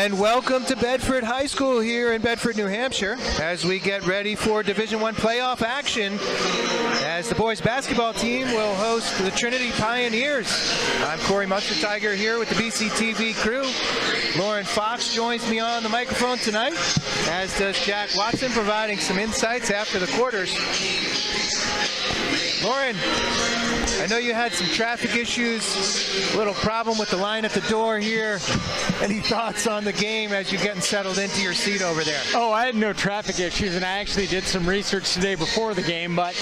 And welcome to Bedford High School here in Bedford, New Hampshire, as we get ready for Division I playoff action, as the boys basketball team will host the Trinity Pioneers. I'm Corey Mustard-Tiger here with the BCTV crew. Lauren Fox joins me on the microphone tonight, as does Jack Watson, providing some insights after the quarters. Lauren, I know you had some traffic issues, a little problem with the line at the door here. Any thoughts on the game as you're getting settled into your seat over there? Oh, I had no traffic issues, and I actually did some research today before the game. But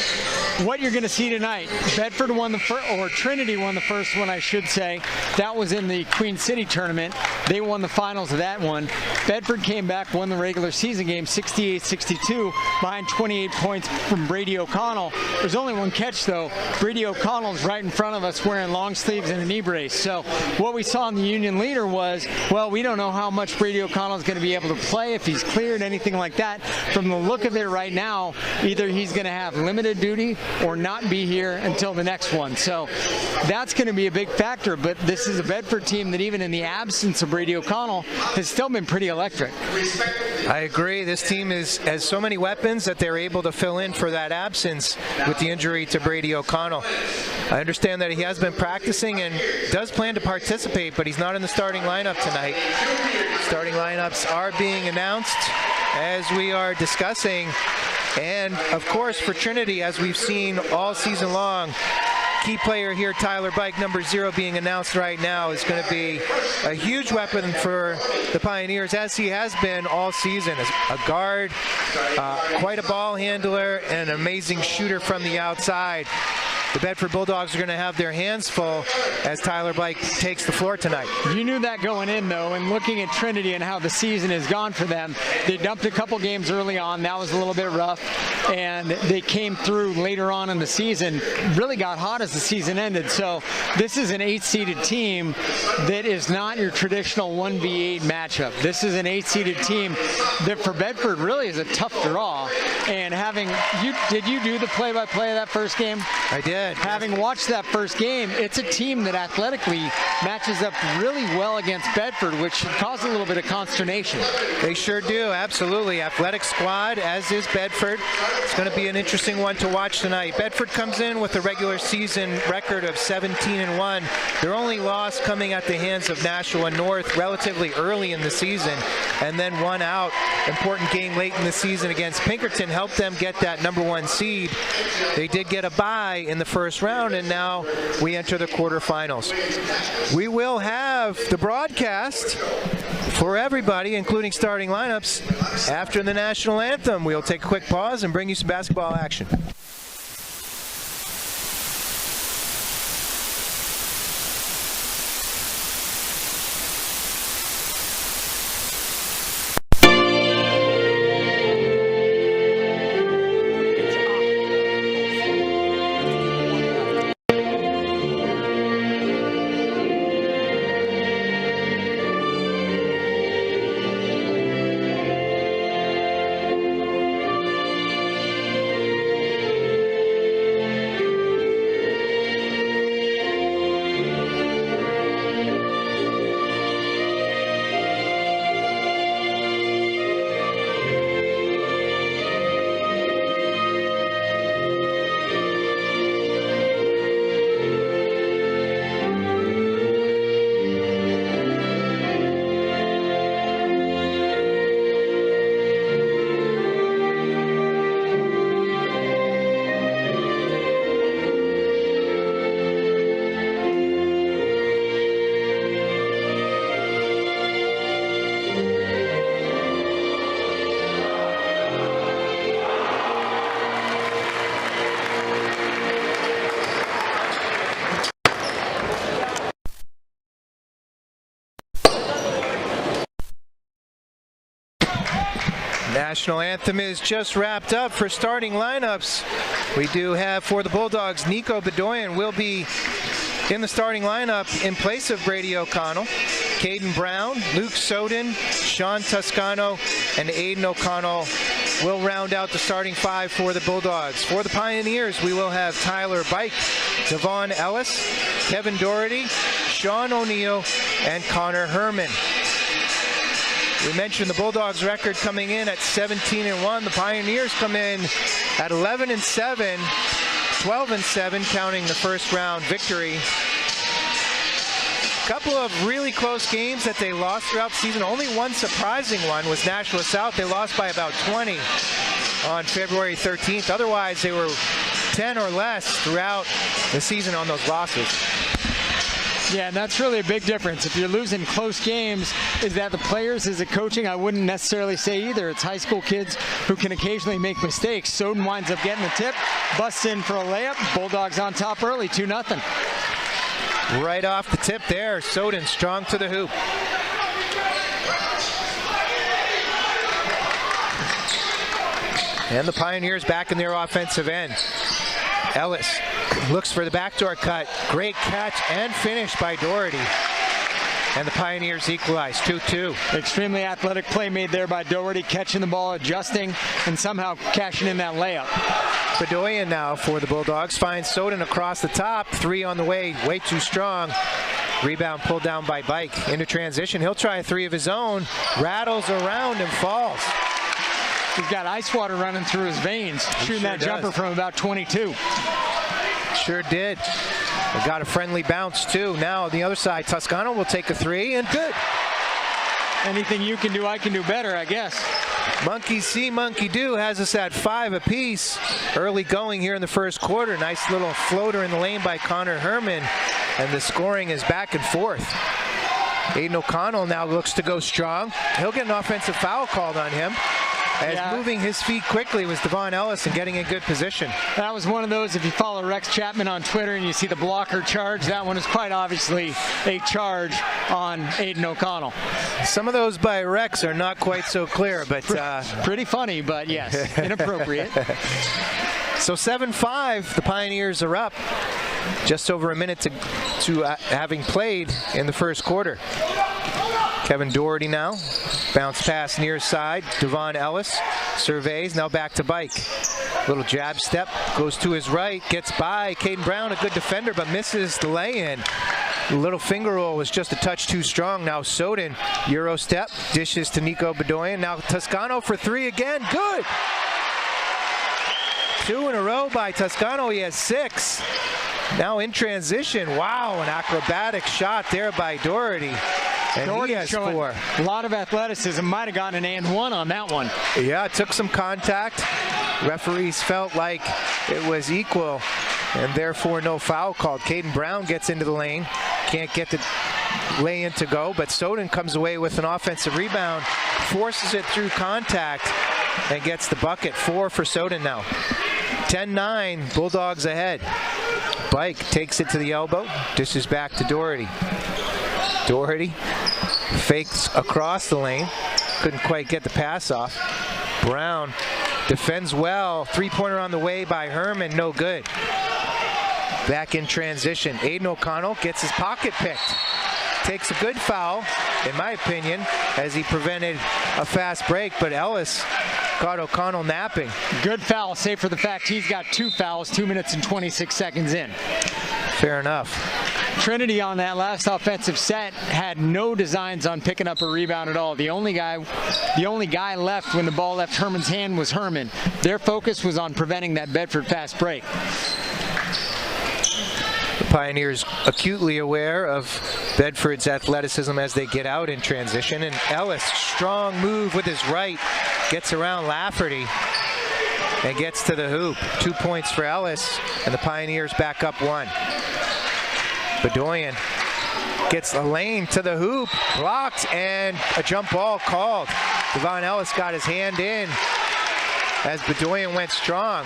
what you're going to see tonight, Bedford won the first, or Trinity won the first one, I should say. That was in the Queen City tournament. They won the finals of that one. Bedford came back, won the regular season game 68-62 behind 28 points from Brady O'Connell. There's only one catch, though. Brady O'Connell's right in front of us wearing long sleeves and a knee brace. So what we saw in the Union leader was, well, we don't know how much Brady O'Connell is going to be able to play, if he's cleared, anything like that. From the look of it right now, either he's going to have limited duty or not be here until the next one. So that's going to be a big factor. But this is a Bedford team that, even in the absence of Brady O'Connell, has still been pretty electric. I agree. This team has so many weapons that they're able to fill in for that absence with the injury to Brady O'Connell. I understand that he has been practicing and does plan to participate, but he's not in the starting lineup tonight. Starting lineups are being announced as we are discussing. And of course, for Trinity, as we've seen all season long, key player here, Tyler Bike, number 0, being announced right now, is going to be a huge weapon for the Pioneers, as he has been all season. As a guard, quite a ball handler, and an amazing shooter from the outside. The Bedford Bulldogs are going to have their hands full as Tyler Bike takes the floor tonight. You knew that going in, though, and looking at Trinity and how the season has gone for them. They dumped a couple games early on. That was a little bit rough, and they came through later on in the season, really got hot as the season ended. So this is an 8-seeded team that is not your traditional 1v8 matchup. This is an 8-seeded team that for Bedford really is a tough draw. And did you do the play-by-play of that first game? I did. Having watched that first game, it's a team that athletically matches up really well against Bedford, which should cause a little bit of consternation. They sure do, absolutely. Athletic squad, as is Bedford. It's going to be an interesting one to watch tonight. Bedford comes in with a regular season record of 17-1. Their only loss coming at the hands of Nashua North relatively early in the season, and then one out. Important game late in the season against Pinkerton helped them get that number 1 seed. They did get a bye in the first round, and now we enter the quarterfinals. We will have the broadcast for everybody, including starting lineups, after the national anthem. We'll take a quick pause and bring you some basketball action. National anthem is just wrapped up. For starting lineups, we do have for the Bulldogs, Nico Bedoyan will be in the starting lineup in place of Brady O'Connell. Caden Brown, Luke Soden, Sean Toscano, and Aiden O'Connell will round out the starting 5 for the Bulldogs. For the Pioneers, we will have Tyler Bike, Devon Ellis, Kevin Doherty, Sean O'Neill, and Connor Herman. We mentioned the Bulldogs record coming in at 17-1. The Pioneers come in at 11-7, 12-7, counting the first round victory. A couple of really close games that they lost throughout the season. Only one surprising one was Nashua South. They lost by about 20 on February 13th. Otherwise, they were 10 or less throughout the season on those losses. Yeah, and that's really a big difference. If you're losing close games, is that the players? Is it coaching? I wouldn't necessarily say either. It's high school kids who can occasionally make mistakes. Soden winds up getting the tip, busts in for a layup. Bulldogs on top early, 2-0. Right off the tip there, Soden strong to the hoop. And the Pioneers back in their offensive end. Ellis looks for the backdoor cut. Great catch and finish by Doherty. And the Pioneers equalize 2-2. Extremely athletic play made there by Doherty, catching the ball, adjusting, and somehow cashing in that layup. Bedoyan now for the Bulldogs finds Soden across the top. 3 on the way too strong. Rebound pulled down by Bike. Into transition, he'll try a 3 of his own. Rattles around and falls. He's got ice water running through his veins, shooting that jumper from about 22. Sure did. They got a friendly bounce too. Now on the other side, Toscano will take a 3 and good. Anything you can do, I can do better, I guess. Monkey see, monkey do has us at 5 apiece. Early going here in the first quarter. Nice little floater in the lane by Connor Herman. And the scoring is back and forth. Aiden O'Connell now looks to go strong. He'll get an offensive foul called on him. As moving his feet quickly was Devon Ellis and getting in good position. That was one of those, if you follow Rex Chapman on Twitter and you see the blocker charge, that one is quite obviously a charge on Aiden O'Connell. Some of those by Rex are not quite so clear, but... pretty funny, but yes, inappropriate. So 7-5, the Pioneers are up. Just over a minute to having played in the first quarter. Kevin Doherty now. Bounce pass near side. Devon Ellis surveys. Now back to Bike. Little jab step. Goes to his right. Gets by. Caden Brown, a good defender, but misses the lay-in. The little finger roll was just a touch too strong. Now Soden. Euro step. Dishes to Nico Bedoyan. Now Toscano for 3 again. Good! 2 in a row by Toscano. He has 6. Now in transition. Wow, an acrobatic shot there by Doherty. And he has 4. A lot of athleticism. Might have gotten an and 1 on that one. Yeah, it took some contact. Referees felt like it was equal, and therefore no foul called. Caden Brown gets into the lane. Can't get the lay-in to go, but Soden comes away with an offensive rebound, forces it through contact, and gets the bucket. 4 for Soden now. 10-9, Bulldogs ahead. Bike takes it to the elbow, dishes back to Doherty. Doherty fakes across the lane, couldn't quite get the pass off. Brown defends well, 3-pointer on the way by Herman, no good. Back in transition, Aiden O'Connell gets his pocket picked. Takes a good foul, in my opinion, as he prevented a fast break, but Ellis caught O'Connell napping. Good foul, save for the fact he's got 2 fouls, 2 minutes and 26 seconds in. Fair enough. Trinity on that last offensive set had no designs on picking up a rebound at all. The only guy left when the ball left Herman's hand was Herman. Their focus was on preventing that Bedford fast break. The Pioneers acutely aware of Bedford's athleticism as they get out in transition, and Ellis, strong move with his right, gets around Lafferty and gets to the hoop. 2 points for Ellis, and the Pioneers back up 1. Bedoyan gets a lane to the hoop, blocked, and a jump ball called. Devon Ellis got his hand in as Bedoyan went strong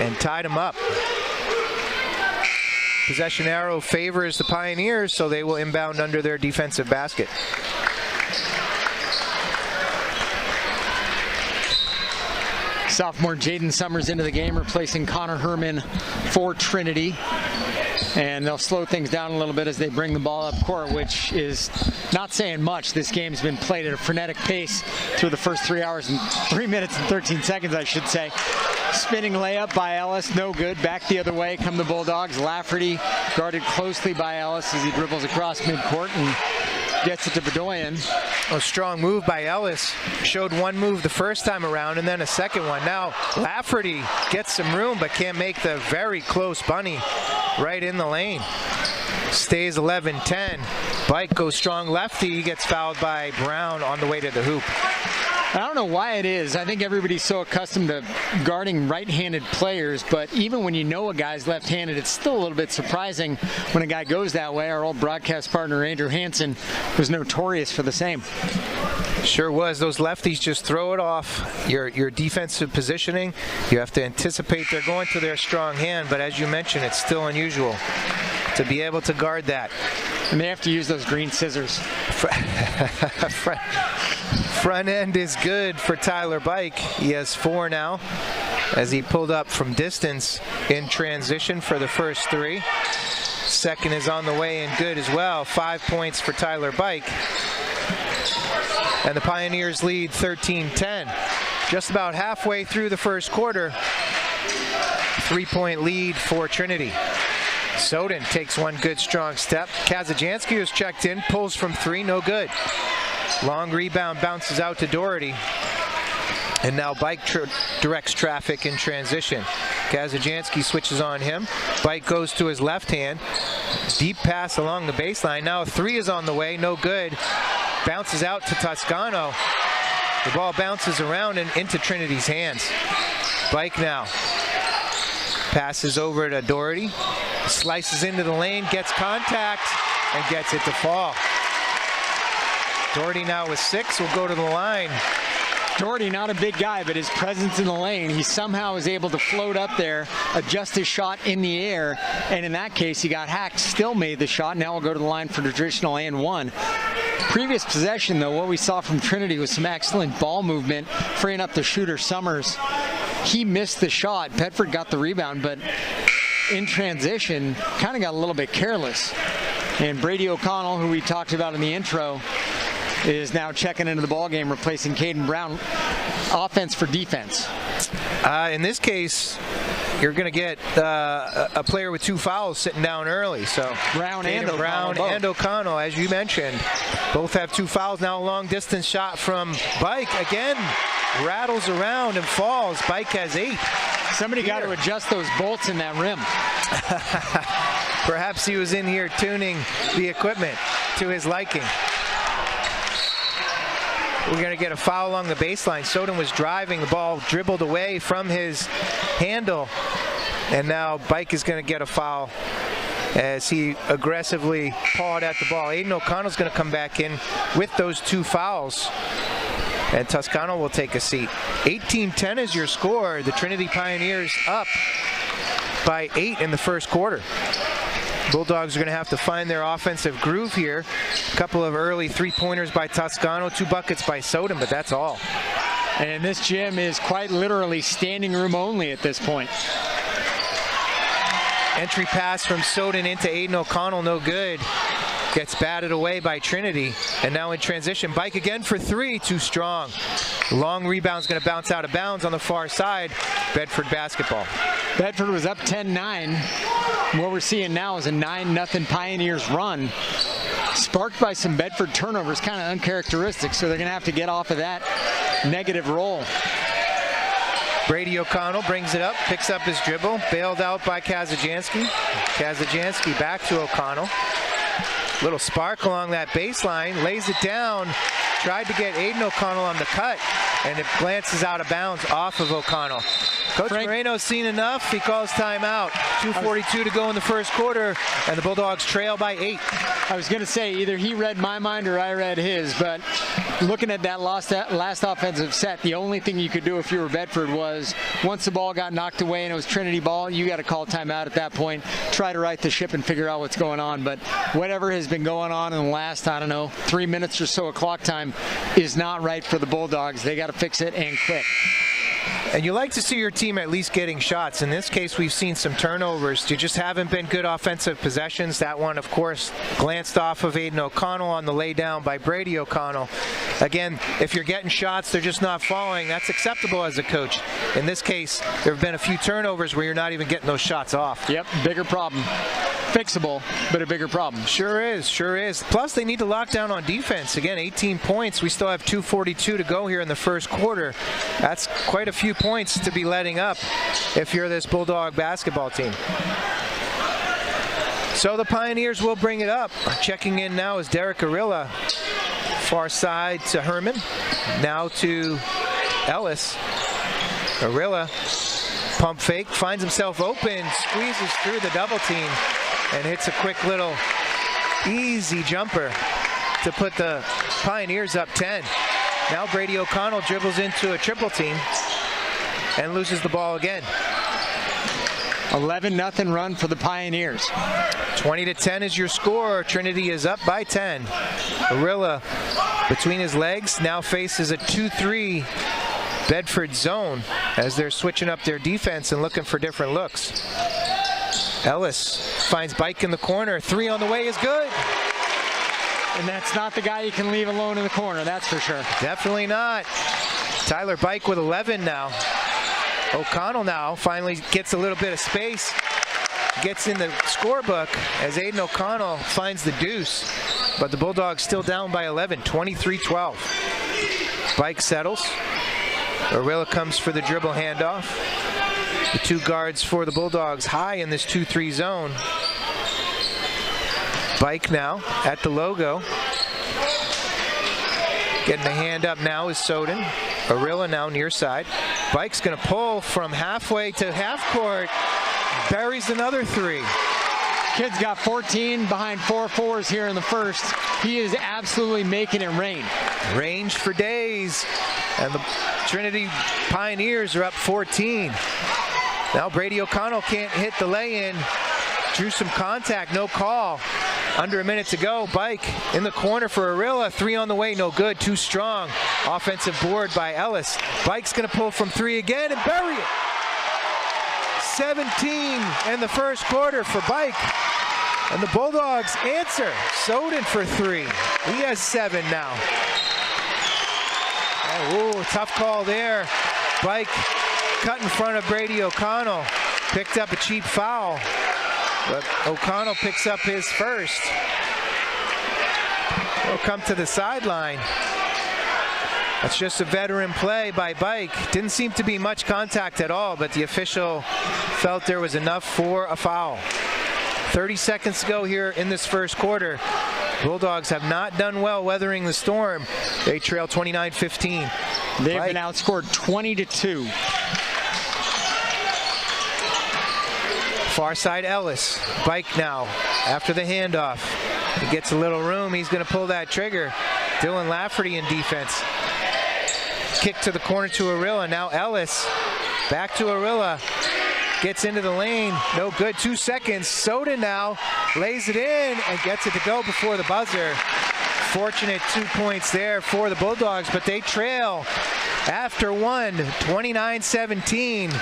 and tied him up. Possession arrow favors the Pioneers, so they will inbound under their defensive basket. Sophomore Jaden Summers into the game, replacing Connor Herman for Trinity. And they'll slow things down a little bit as they bring the ball up court, which is not saying much. This game's been played at a frenetic pace through the first 3 hours and 3 minutes and 13 seconds, I should say. Spinning layup by Ellis, no good. Back the other way come the Bulldogs. Lafferty guarded closely by Ellis as he dribbles across midcourt and Gets it to Bedoyan. A strong move by Ellis. Showed one move the first time around and then a second one. Now Lafferty gets some room but can't make the very close bunny right in the lane. Stays 11-10. Bike goes strong lefty. He gets fouled by Brown on the way to the hoop. I don't know why it is. I think everybody's so accustomed to guarding right-handed players, but even when you know a guy's left-handed, it's still a little bit surprising when a guy goes that way. Our old broadcast partner, Andrew Hansen, was notorious for the same. Sure was. Those lefties just throw it off your defensive positioning. You have to anticipate they're going to their strong hand, but as you mentioned, it's still unusual to be able to guard that. And they have to use those green scissors. Front end is good for Tyler Bike. He has 4 now as he pulled up from distance in transition for the first 3. Second is on the way and good as well. 5 points for Tyler Bike. And the Pioneers lead 13-10. Just about halfway through the first quarter. 3-point lead for Trinity. Soden takes one good strong step. Kazajanski was checked in, pulls from 3, no good. Long rebound bounces out to Doherty. And now Bike directs traffic in transition. Kazajanski switches on him. Bike goes to his left hand. Deep pass along the baseline. Now a 3 is on the way, no good. Bounces out to Toscano. The ball bounces around and into Trinity's hands. Bike now. Passes over to Doherty. Slices into the lane, gets contact, and gets it to fall. Doherty now with 6 will go to the line. Doherty, not a big guy, but his presence in the lane, he somehow is able to float up there, adjust his shot in the air, and in that case, he got hacked, still made the shot. Now we'll go to the line for traditional and 1. Previous possession, though, what we saw from Trinity was some excellent ball movement, freeing up the shooter Summers. He missed the shot. Bedford got the rebound, but in transition, kind of got a little bit careless. And Brady O'Connell, who we talked about in the intro, is now checking into the ballgame, replacing Caden Brown. Offense for defense. In this case, you're going to get a player with 2 fouls sitting down early. So Brown and O'Connell, as you mentioned, both have 2 fouls. Now a long distance shot from Bike again, rattles around and falls. Bike has 8. Somebody got to adjust those bolts in that rim. Perhaps he was in here tuning the equipment to his liking. We're going to get a foul along the baseline. Soden was driving. The ball dribbled away from his handle. And now Bike is going to get a foul as he aggressively pawed at the ball. Aiden O'Connell's going to come back in with those 2 fouls. And Toscano will take a seat. 18-10 is your score. The Trinity Pioneers up by 8 in the first quarter. Bulldogs are going to have to find their offensive groove here. A couple of early 3-pointers by Toscano, 2 buckets by Soden, but that's all. And this gym is quite literally standing room only at this point. Entry pass from Soden into Aiden O'Connell, no good. Gets batted away by Trinity. And now in transition, Bike again for 3, too strong. Long rebound's going to bounce out of bounds on the far side. Bedford basketball. Bedford was up 10-9. What we're seeing now is a 9-0 Pioneers run, sparked by some Bedford turnovers, kind of uncharacteristic, so they're going to have to get off of that negative roll. Brady O'Connell brings it up, picks up his dribble, bailed out by Kazajanski. Kazajanski back to O'Connell. Little spark along that baseline, lays it down, tried to get Aiden O'Connell on the cut, and it glances out of bounds off of O'Connell. Coach Moreno's seen enough. He calls timeout. 2:42 to go in the first quarter, and the Bulldogs trail by 8. I was going to say either he read my mind or I read his, but looking at that last offensive set, the only thing you could do if you were Bedford was once the ball got knocked away and it was Trinity ball, you got to call timeout at that point, try to right the ship and figure out what's going on. But whatever has been going on in the last, 3 minutes or so of clock time is not right for the Bulldogs. They got to fix it and quick. And you like to see your team at least getting shots. In this case, we've seen some turnovers. You just haven't been good offensive possessions. That one, of course, glanced off of Aiden O'Connell on the lay down by Brady O'Connell. Again, if you're getting shots, they're just not falling. That's acceptable as a coach. In this case, there have been a few turnovers where you're not even getting those shots off. Yep, bigger problem. fixable, but a bigger problem. Sure is, sure is. Plus, they need to lock down on defense. Again, 18 points. We still have 2:42 to go here in the first quarter. That's quite a few points to be letting up if you're this Bulldog basketball team. So the Pioneers will bring it up. Checking in now is Derek Arilla. Far side to Herman. Now to Ellis. Arilla, pump fake, finds himself open, squeezes through the double team, and hits a quick little easy jumper to put the Pioneers up 10. Now Brady O'Connell dribbles into a triple team and loses the ball again. 11-0 run for the Pioneers. 20-10 is your score. Trinity is up by 10. Arilla between his legs now faces a 2-3 Bedford zone as they're switching up their defense and looking for different looks. Ellis finds Bike in the corner. 3 on the way is good. And that's not the guy you can leave alone in the corner, that's for sure. Definitely not. Tyler Bike with 11 now. O'Connell now finally gets a little bit of space, gets in the scorebook as Aiden O'Connell finds the deuce, but the Bulldogs still down by 11, 23-12. Bike settles. Arilla comes for the dribble handoff. The 2 guards for the Bulldogs high in this 2-3 zone. Bike now at the logo. Getting the hand up now is Soden. Arilla now near side. Bike's going to pull from halfway to half court. Buries another 3. Kid's got 14 behind 4 fours here in the first. He is absolutely making it rain. Range for days. And the Trinity Pioneers are up 14. Now Brady O'Connell can't hit the lay-in. Drew some contact, no call. Under a minute to go. Bike in the corner for Arilla. 3 on the way, no good, too strong. Offensive board by Ellis. Bike's going to pull from 3 again and bury it. 17 in the first quarter for Bike. And the Bulldogs answer. Soden for 3. He has 7 now. Oh, tough call there. Bike cut in front of Brady O'Connell. Picked up a cheap foul. But O'Connell picks up his first. He'll come to the sideline. That's just a veteran play by Bike. Didn't seem to be much contact at all, but the official felt there was enough for a foul. 30 seconds to go here in this first quarter. Bulldogs have not done well weathering the storm. They trail 29-15. They've been outscored 20-2. Far side Ellis. Bike now after the handoff. He gets a little room. He's going to pull that trigger. Dylan Lafferty in defense. Kick to the corner to Arilla. Now Ellis back to Arilla. Gets into the lane. No good. 2 seconds. Soden now lays it in and gets it to go before the buzzer. Fortunate 2 points there for the Bulldogs, but they trail after 1, 29-17,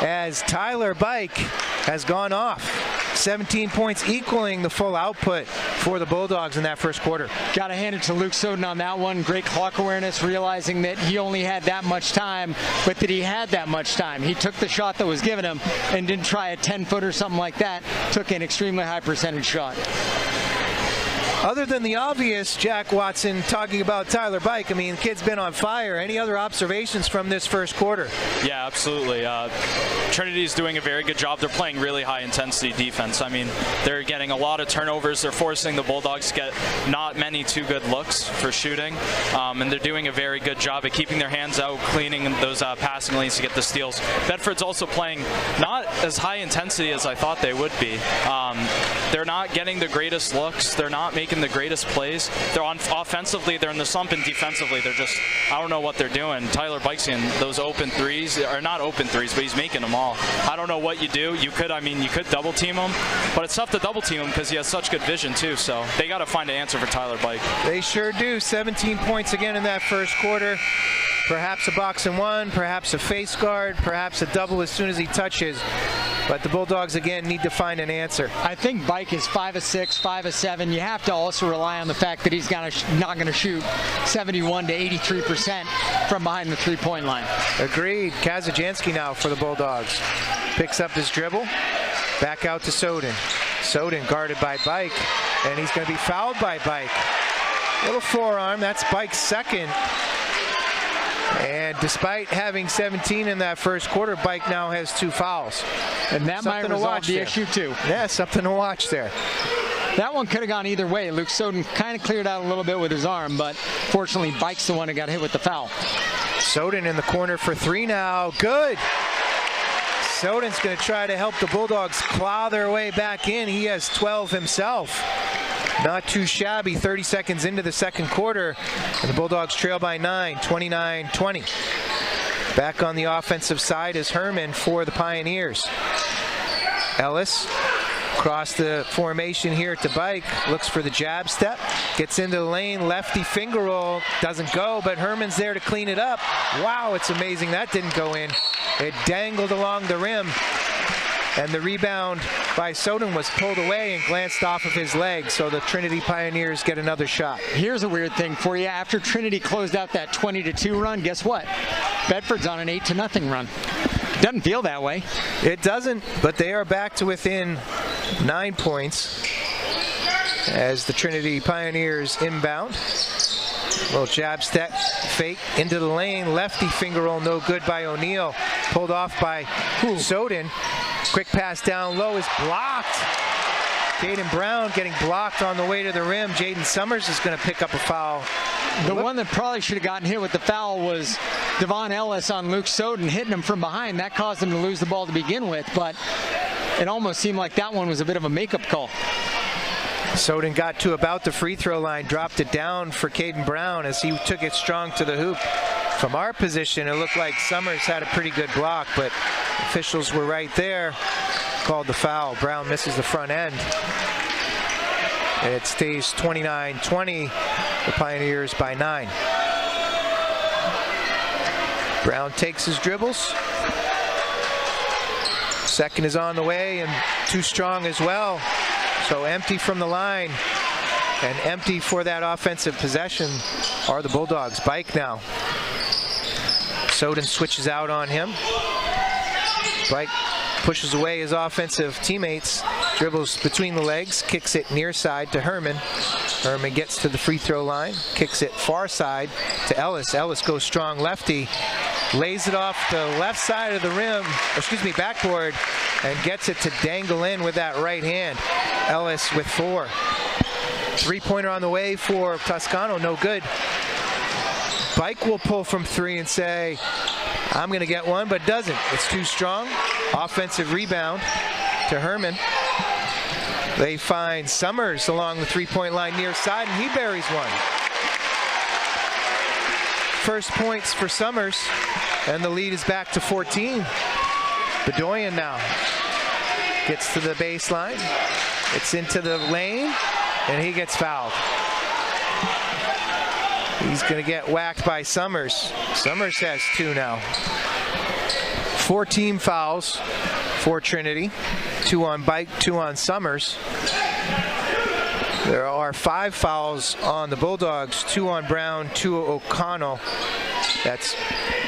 as Tyler Bike has gone off. 17 points, equaling the full output for the Bulldogs in that first quarter. Got to hand it to Luke Soden on that one. Great clock awareness, realizing that he only had that much time, but that he had that much time. He took the shot that was given him and didn't try a 10-foot or something like that. Took an extremely high percentage shot. Other than the obvious, Jack Watson talking about Tyler Bike, I mean, the kid's been on fire. Any other observations from this first quarter? Yeah, absolutely. Trinity's doing a very good job. They're playing really high-intensity defense. I mean, they're getting a lot of turnovers. They're forcing the Bulldogs to get not many too good looks for shooting, and they're doing a very good job at keeping their hands out, cleaning those passing lanes to get the steals. Bedford's also playing not as high intensity as I thought they would be. They're not getting the greatest looks. They're not making the greatest plays. They're on offensively, they're in the slump, and defensively, they're just, I don't know what they're doing. Tyler Bike's in those open threes, or not open threes, but he's making them all. I don't know what you do. You could double team him, but it's tough to double team him because he has such good vision too. So they got to find an answer for Tyler Bike. They sure do. 17 points again in that first quarter. Perhaps a box and one, perhaps a face guard, perhaps a double as soon as he touches. But the Bulldogs, again, need to find an answer. I think Bike is 5 of 6, 5 of 7. You have to also rely on the fact that he's not going to shoot 71 to 83% from behind the three-point line. Agreed. Kazajanski now for the Bulldogs. Picks up his dribble. Back out to Soden. Soden guarded by Bike, and he's going to be fouled by Bike. Little forearm, that's Bike's second. And despite having 17 in that first quarter, Bike now has 2 fouls. And that might resolve the issue too. Yeah, something to watch there. That one could have gone either way. Luke Soden kind of cleared out a little bit with his arm, but fortunately Bike's the one who got hit with the foul. Soden in the corner for 3 now. Good. Soden's going to try to help the Bulldogs claw their way back in. He has 12 himself. Not too shabby. 30 seconds into the second quarter, and the Bulldogs trail by 9, 29-20. Back on the offensive side is Herman for the Pioneers. Ellis across the formation here to Bike, looks for the jab step, gets into the lane, lefty finger roll, doesn't go, but Herman's there to clean it up. Wow, it's amazing that didn't go in. It dangled along the rim, and the rebound by Soden was pulled away and glanced off of his leg, so the Trinity Pioneers get another shot. Here's a weird thing for you. After Trinity closed out that 20-2 run, guess what? Bedford's on an 8-0 run. Doesn't feel that way. It doesn't, but they are back to within 9 points as the Trinity Pioneers inbound. Little jab step, fake into the lane, lefty finger roll, no good by O'Neal. Pulled off by Soden. Quick pass down low is blocked. Caden Brown getting blocked on the way to the rim. Jaden Summers is going to pick up a foul. The one that probably should have gotten hit with the foul was Devon Ellis on Luke Soden, hitting him from behind. That caused him to lose the ball to begin with, but it almost seemed like that one was a bit of a makeup call. Soden got to about the free throw line, dropped it down for Caden Brown as he took it strong to the hoop. From our position, it looked like Summers had a pretty good block, but officials were right there, called the foul. Brown misses the front end. And it stays 29-20, the Pioneers by 9. Brown takes his dribbles. Second is on the way, and too strong as well. So empty from the line, and empty for that offensive possession are the Bulldogs. Bike now. Soden switches out on him. Bike pushes away his offensive teammates, dribbles between the legs, kicks it near side to Herman. Herman gets to the free throw line, kicks it far side to Ellis. Ellis goes strong lefty, lays it off the left side of the rim, backboard, and gets it to dangle in with that right hand. Ellis with 4. Three-pointer on the way for Toscano, no good. Bike will pull from 3 and say, I'm going to get one, but doesn't. It's too strong. Offensive rebound to Herman. They find Summers along the three-point line near side, and he buries one. First points for Summers, and the lead is back to 14. Bedoyan now gets to the baseline. It's into the lane, and he gets fouled. He's going to get whacked by Summers. Summers has 2 now. 4 team fouls for Trinity. 2 on Bike, 2 on Summers. There are 5 fouls on the Bulldogs, 2 on Brown, 2 on O'Connell. That's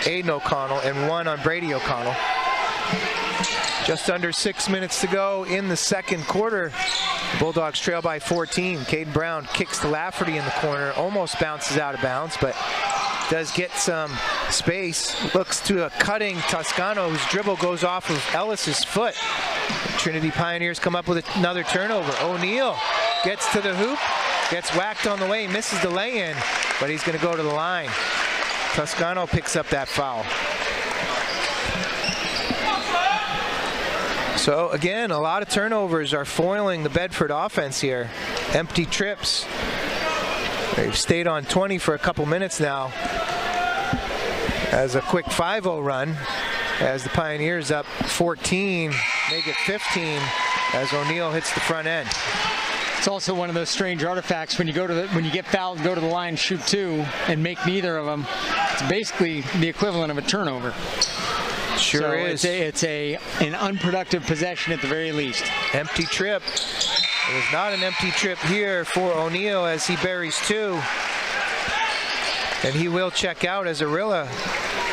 Aiden O'Connell, and 1 on Brady O'Connell. Just under 6 minutes to go in the second quarter. The Bulldogs trail by 14. Caden Brown kicks to Lafferty in the corner, almost bounces out of bounds, but does get some space. Looks to a cutting Toscano, whose dribble goes off of Ellis's foot. Trinity Pioneers come up with another turnover. O'Neal gets to the hoop, gets whacked on the way, misses the lay-in, but he's going to go to the line. Toscano picks up that foul. So again, a lot of turnovers are foiling the Bedford offense here. Empty trips. They've stayed on 20 for a couple minutes now. As a quick 5-0 run, as the Pioneers up 14, make it 15 as O'Neal hits the front end. It's also one of those strange artifacts when you get fouled, go to the line, shoot 2, and make neither of them. It's basically the equivalent of a turnover. Sure so is. It's an unproductive possession at the very least. Empty trip. It was not an empty trip here for O'Neal as he buries 2. And he will check out as Arilla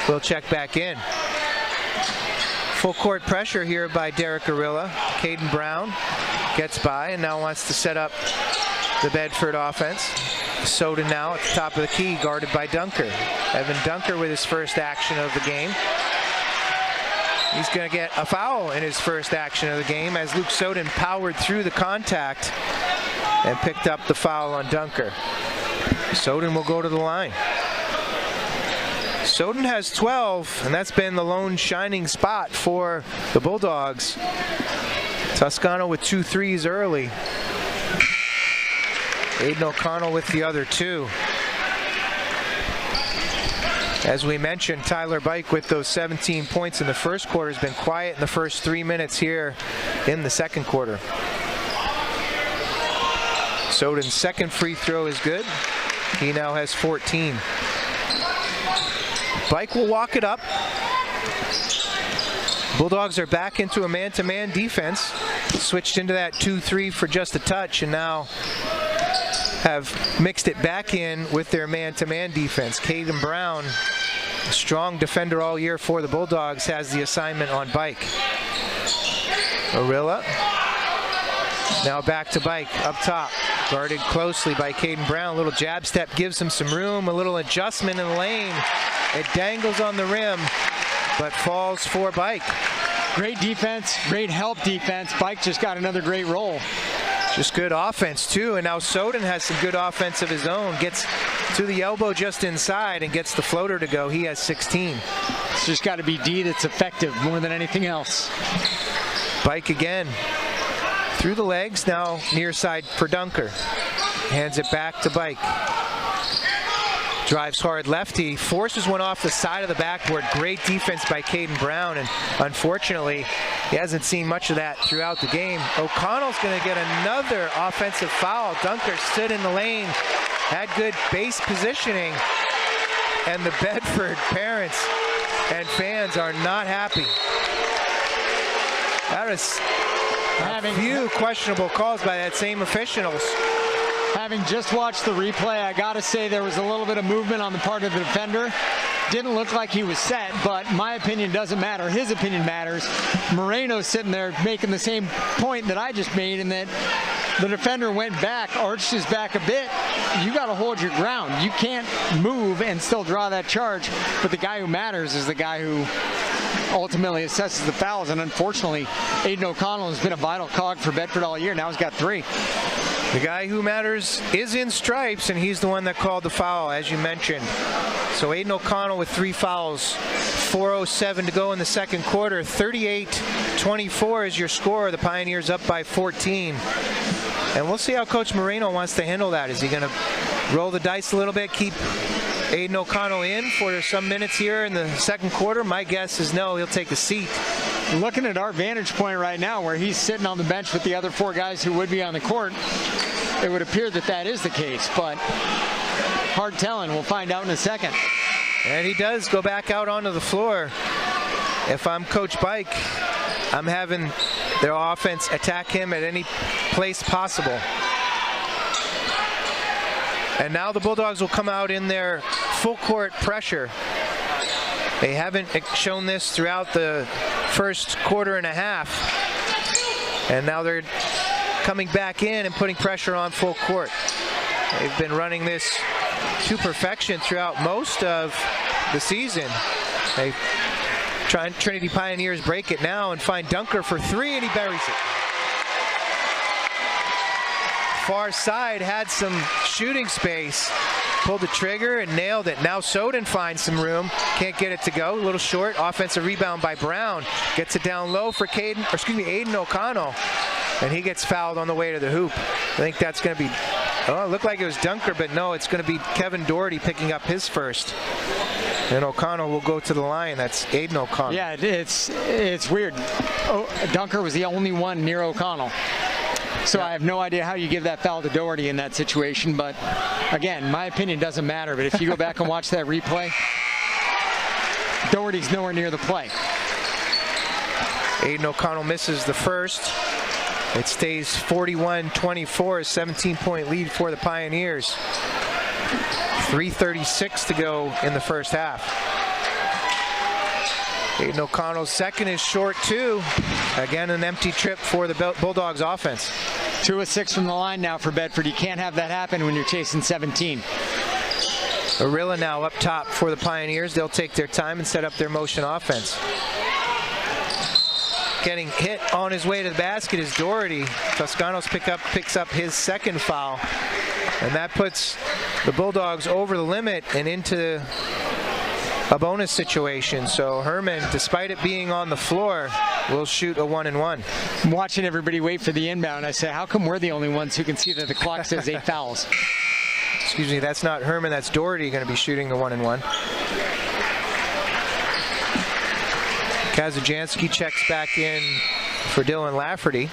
will check back in. Full court pressure here by Derek Arilla. Caden Brown gets by and now wants to set up the Bedford offense. Soden now at the top of the key, guarded by Dunker. Evan Dunker with his first action of the game. He's going to get a foul in his first action of the game as Luke Soden powered through the contact and picked up the foul on Dunker. Soden will go to the line. Soden has 12, and that's been the lone shining spot for the Bulldogs. Toscano with 2 threes early. Aiden O'Connell with the other 2. As we mentioned, Tyler Bike with those 17 points in the first quarter has been quiet in the first 3 minutes here in the second quarter. Soden's second free throw is good. He now has 14. Bike will walk it up. Bulldogs are back into a man-to-man defense. Switched into that 2-3 for just a touch and now have mixed it back in with their man-to-man defense. Caden Brown, a strong defender all year for the Bulldogs, has the assignment on Bike. Orilla. Now back to Bike up top. Guarded closely by Caden Brown. A little jab step gives him some room. A little adjustment in the lane. It dangles on the rim, but falls for Bike. Great defense, great help defense. Bike just got another great roll. Just good offense, too. And now Soden has some good offense of his own. Gets to the elbow just inside and gets the floater to go. He has 16. It's just got to be D that's effective more than anything else. Bike again. Through the legs, now near side for Dunker. Hands it back to Bike. Drives hard lefty, forces one off the side of the backboard. Great defense by Caden Brown, and unfortunately, he hasn't seen much of that throughout the game. O'Connell's going to get another offensive foul. Dunker stood in the lane, had good base positioning, and the Bedford parents and fans are not happy. That is a few questionable calls by that same officials. Having just watched the replay, I got to say there was a little bit of movement on the part of the defender. Didn't look like he was set, but my opinion doesn't matter. His opinion matters. Moreno's sitting there making the same point that I just made, in that the defender went back, arched his back a bit. You got to hold your ground. You can't move and still draw that charge, but the guy who matters is the guy who ultimately assesses the fouls, and unfortunately, Aiden O'Connell has been a vital cog for Bedford all year. Now he's got 3. The guy who matters is in stripes, and he's the one that called the foul, as you mentioned. So Aiden O'Connell with 3 fouls, 4:07 to go in the second quarter. 38-24 is your score. The Pioneers up by 14. And we'll see how Coach Moreno wants to handle that. Is he going to roll the dice a little bit, keep Aiden O'Connell in for some minutes here in the second quarter? My guess is no, he'll take a seat. Looking at our vantage point right now, where he's sitting on the bench with the other 4 guys who would be on the court, it would appear that that is the case, but hard telling. We'll find out in a second. And he does go back out onto the floor. If I'm Coach Bike, I'm having their offense attack him at any place possible. And now the Bulldogs will come out in their full court pressure. They haven't shown this throughout the first quarter and a half. And now they're coming back in and putting pressure on full court. They've been running this to perfection throughout most of the season. They try, Trinity Pioneers break it now and find Dunker for 3, and he buries it. Far side had some shooting space, pulled the trigger and nailed it. Now Soden finds some room, can't get it to go. A little short. Offensive rebound by Brown. Gets it down low for Aiden O'Connell, and he gets fouled on the way to the hoop. I think that's going to be, oh, it looked like it was Dunker, but no, it's going to be Kevin Doherty picking up his first. And O'Connell will go to the line. That's Aiden O'Connell. Yeah, it's weird. Dunker was the only one near O'Connell. So I have no idea how you give that foul to Doherty in that situation, but again, my opinion doesn't matter. But if you go back and watch that replay, Doherty's nowhere near the play. Aiden O'Connell misses the first. It stays 41-24, a 17-point lead for the Pioneers. 3:36 to go in the first half. Aiden O'Connell's second is short too. Again, an empty trip for the Bulldogs offense. 2 of 6 from the line now for Bedford. You can't have that happen when you're chasing 17. Arilla now up top for the Pioneers. They'll take their time and set up their motion offense. Getting hit on his way to the basket is Doherty. Toscano's picks up his second foul. And that puts the Bulldogs over the limit and into a bonus situation. So Herman, despite it being on the floor, will shoot a 1-and-1. I'm watching everybody wait for the inbound. I say, how come we're the only ones who can see that the clock says 8 fouls? Excuse me, that's not Herman, that's Doherty going to be shooting the 1-and-1. Kazajansky checks back in for Dylan Lafferty.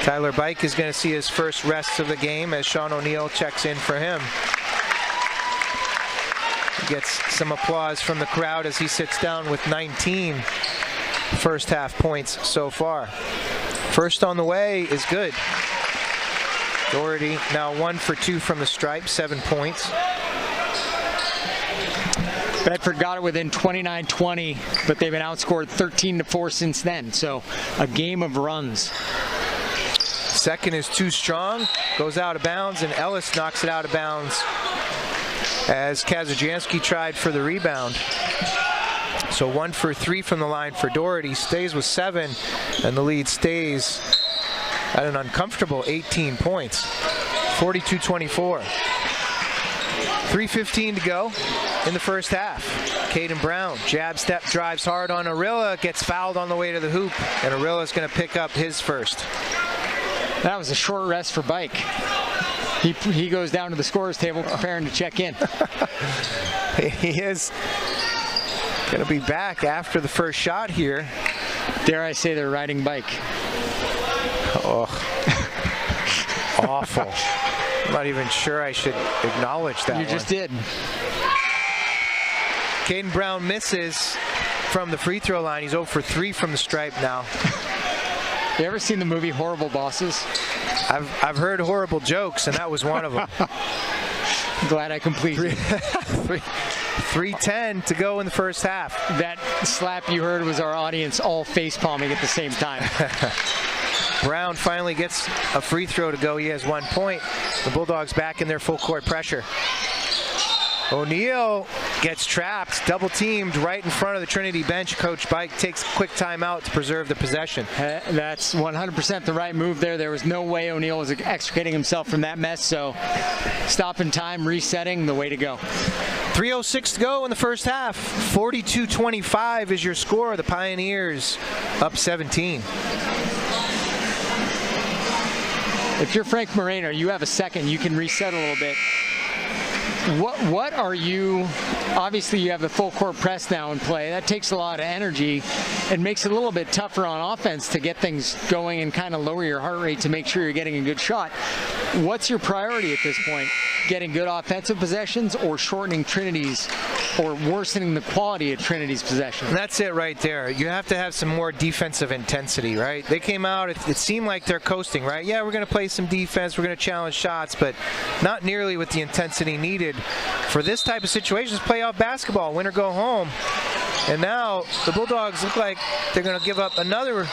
Tyler Bike is going to see his first rest of the game as Sean O'Neill checks in for him. He gets some applause from the crowd as he sits down with 19 first half points so far. First on the way is good. Doherty now 1 for 2 from the stripe, 7 points. Bedford got it within 29-20, but they've been outscored 13-4 since then. So a game of runs. Second is too strong, goes out of bounds, and Ellis knocks it out of bounds as Kazajansky tried for the rebound. So 1 for 3 from the line for Doherty, stays with 7, and the lead stays at an uncomfortable 18 points, 42-24. 3:15 to go in the first half. Caden Brown, jab step, drives hard on Arilla, gets fouled on the way to the hoop, and Arilla's going to pick up his first. That was a short rest for Bike. He goes down to the scorer's table preparing to check in. He is going to be back after the first shot here. Dare I say they're riding Bike. Oh, awful. I'm not even sure I should acknowledge that. You just did. Caden Brown misses from the free throw line. He's 0 for 3 from the stripe now. You ever seen the movie Horrible Bosses? I've heard horrible jokes, and that was one of them. Glad I completed. 3:10 to go in the first half. That slap you heard was our audience all face palming at the same time. Brown finally gets a free throw to go. He has 1 point. The Bulldogs back in their full court pressure. O'Neill gets trapped, double teamed right in front of the Trinity bench. Coach Bike takes a quick timeout to preserve the possession. That's 100% the right move there. There was no way O'Neill was extricating himself from that mess, so stopping time, resetting, the way to go. 3:06 to go in the first half. 42-25 is your score. The Pioneers up 17. If you're Frank Moreno, you have a second, you can reset a little bit. What are you, obviously you have the full court press now in play. That takes a lot of energy and makes it a little bit tougher on offense to get things going and kind of lower your heart rate to make sure you're getting a good shot. What's your priority at this point? Getting good offensive possessions or shortening Trinity's or worsening the quality of Trinity's possession? That's it right there. You have to have some more defensive intensity, right? They came out, it seemed like they're coasting, right? Yeah, we're going to play some defense, we're going to challenge shots, but not nearly with the intensity needed for this type of situation. It's playoff basketball, win or go home. And now the Bulldogs look like they're going to give up another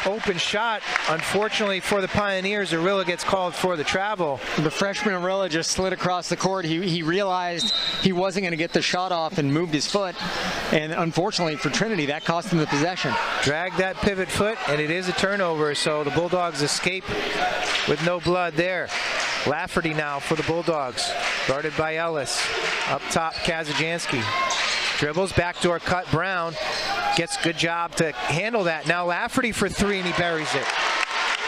open shot. Unfortunately for the Pioneers, Arilla gets called for the travel. The freshman Arilla just slid across the court. He realized he wasn't going to get the shot off and moved his foot. And unfortunately for Trinity, that cost him the possession. Dragged that pivot foot, and it is a turnover, so the Bulldogs escape with no blood there. Lafferty now for the Bulldogs, guarded by Ellis. Up top, Kazajansky. Dribbles, backdoor cut, Brown. Gets good job to handle that. Now Lafferty for 3, and he buries it.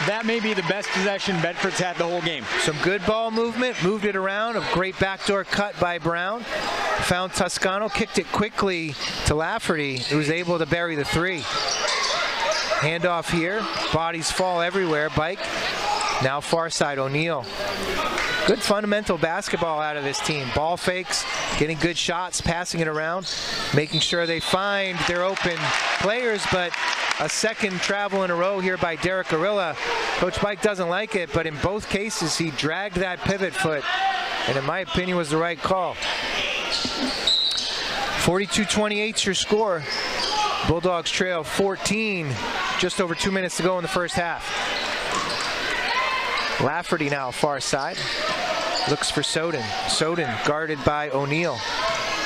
That may be the best possession Bedford's had the whole game. Some good ball movement, moved it around. A great backdoor cut by Brown. Found Toscano, kicked it quickly to Lafferty, who was able to bury the 3. Handoff here, bodies fall everywhere. Bike, now far side, O'Neill. Good fundamental basketball out of this team. Ball fakes, getting good shots, passing it around, making sure they find their open players, but a second travel in a row here by Derek Arilla. Coach Bike doesn't like it, but in both cases he dragged that pivot foot, and in my opinion was the right call. 42-28's your score. Bulldogs trail 14, just over 2 minutes to go in the first half. Lafferty now far side, looks for Soden. Soden guarded by O'Neal.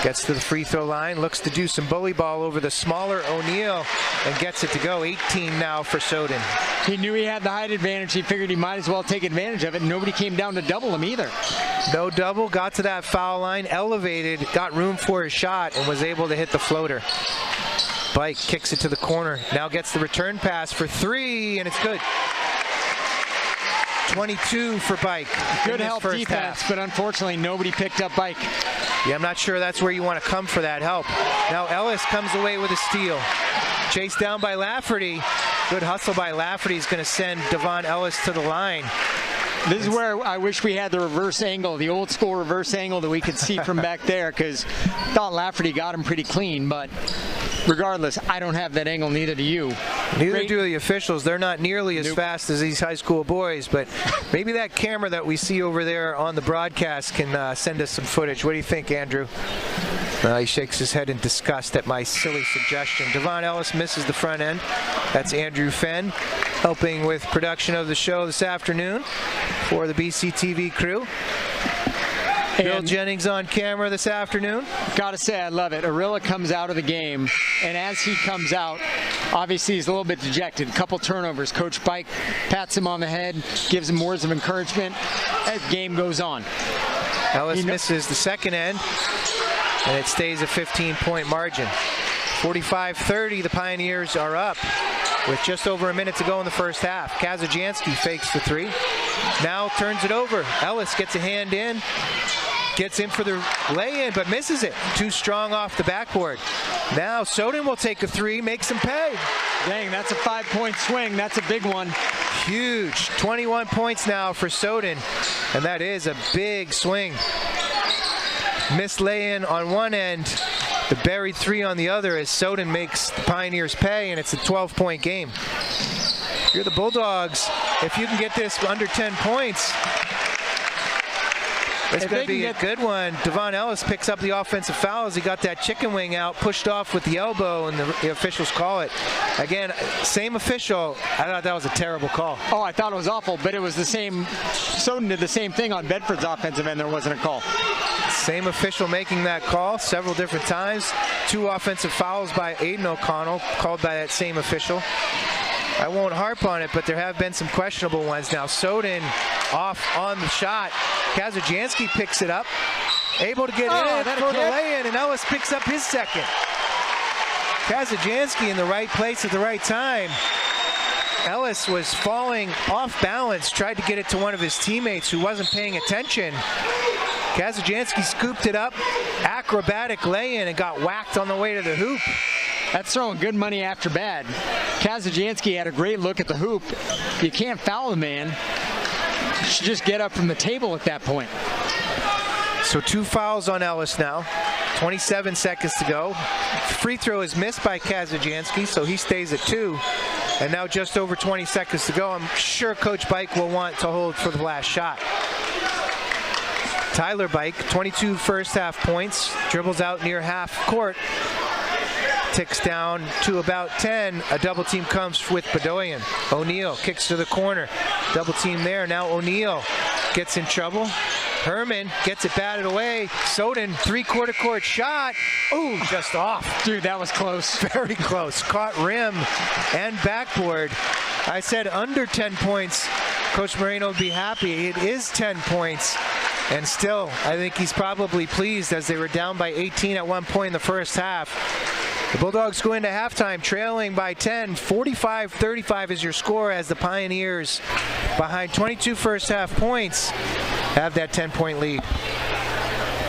Gets to the free throw line, looks to do some bully ball over the smaller O'Neal and gets it to go. 18 now for Soden. He knew he had the height advantage. He figured he might as well take advantage of it. Nobody came down to double him either. No double, got to that foul line, elevated, got room for his shot and was able to hit the floater. Bike kicks it to the corner, now gets the return pass for three and it's good. 22 for Bike. Good help defense, but unfortunately nobody picked up Bike. Yeah, I'm not sure that's where you want to come for that help. Now Ellis comes away with a steal. Chased down by Lafferty. Good hustle by Lafferty is going to send Devon Ellis to the line. This is where I wish we had the reverse angle, the old school reverse angle that we could see from back there, because I thought Lafferty got him pretty clean, but regardless, I don't have that angle, neither do you. Neither do the officials. They're not nearly as fast as these high school boys, but maybe that camera that we see over there on the broadcast can send us some footage. What do you think, Andrew? He shakes his head in disgust at my silly suggestion. Devon Ellis misses the front end. That's Andrew Fenn helping with production of the show this afternoon for the BCTV crew. Bill Jennings on camera this afternoon. Gotta say, I love it. Arilla comes out of the game, and as he comes out, obviously he's a little bit dejected. A couple turnovers. Coach Bike pats him on the head, gives him words of encouragement. As the game goes on. Ellis misses the second end, and it stays a 15-point margin. 45-30, the Pioneers are up with just over a minute to go in the first half. Kazajanski fakes the three. Now turns it over. Ellis gets a hand in. Gets in for the lay-in, but misses it. Too strong off the backboard. Now Soden will take a three, makes him pay. Dang, that's a 5-point swing. That's a big one. Huge. 21 points now for Soden, and that is a big swing. Missed lay-in on one end, the buried three on the other as Soden makes the Pioneers pay, and it's a 12-point game. You're the Bulldogs. If you can get this under 10 points, it's going to be a good one. Devon Ellis picks up the offensive foul as he got that chicken wing out, pushed off with the elbow, and the officials call it. Again, same official. I thought that was a terrible call. Oh, I thought it was awful, but it was the same. Soden did the same thing on Bedford's offensive end. There wasn't a call. Same official making that call several different times. 2 offensive fouls by Aiden O'Connell called by that same official. I won't harp on it, but there have been some questionable ones. Now Soden off on the shot. Kazajanski picks it up. Able to get in for the lay-in, and Ellis picks up his second. Kazajanski in the right place at the right time. Ellis was falling off balance, tried to get it to one of his teammates who wasn't paying attention. Kazajanski scooped it up, acrobatic lay-in, and got whacked on the way to the hoop. That's throwing good money after bad. Kazajanski had a great look at the hoop. You can't foul the man. You should just get up from the table at that point. So 2 fouls on Ellis now. 27 seconds to go. Free throw is missed by Kazajanski, so he stays at 2. And now just over 20 seconds to go. I'm sure Coach Bike will want to hold for the last shot. Tyler Bike, 22 first half points, dribbles out near half court. Ticks down to about 10. A double team comes with Bedoyan. O'Neal kicks to the corner. Double team there. Now O'Neal gets in trouble. Herman gets it batted away. Soden, 3/4 court shot. Ooh, just off. Dude, that was close. Very close. Caught rim and backboard. I said under 10 points. Coach Moreno would be happy. It is 10 points. And still, I think he's probably pleased as they were down by 18 at one point in the first half. The Bulldogs go into halftime trailing by 10. 45-35 is your score as the Pioneers, behind 22 first half points, have that 10-point lead.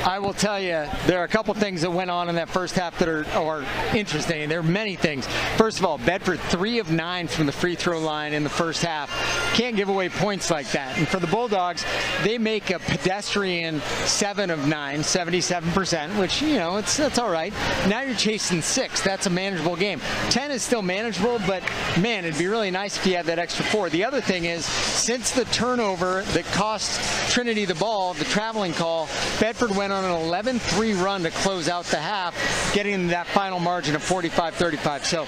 I will tell you, there are a couple things that went on in that first half that are interesting. There are many things. First of all, Bedford 3 of 9 from the free throw line in the first half. Can't give away points like that. And for the Bulldogs, they make a pedestrian 7 of 9, 77%, which, you know, that's all right. Now you're chasing 6. That's a manageable game. 10 is still manageable, but man, it'd be really nice if you had that extra 4. The other thing is, since the turnover that cost Trinity the ball, the traveling call, Bedford went on an 11-3 run to close out the half, getting that final margin of 45-35. So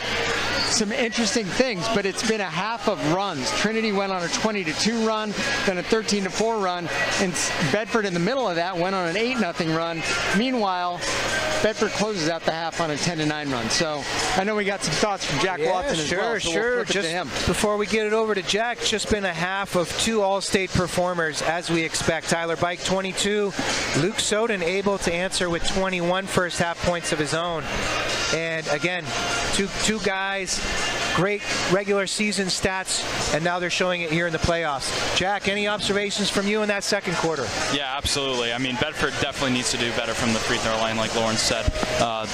some interesting things, but it's been a half of runs. Trinity went on a 20-2 run, then a 13-4 run, and Bedford in the middle of that went on an 8-0 run. Meanwhile, Bedford closes out the half on a 10-9 run. So I know we got some thoughts from Jack Watson as well. So we'll flip it to him. Before we get it over to Jack, just been a half of 2 All-State performers as we expect. Tyler Bike 22, Luke Soden able to answer with 21 first half points of his own. And again, two guys, great regular season stats, and now they're showing it here in the playoffs. Jack, any observations from you in that second quarter? Yeah, absolutely. I mean, Bedford definitely needs to do better from the free throw line, like Lauren said.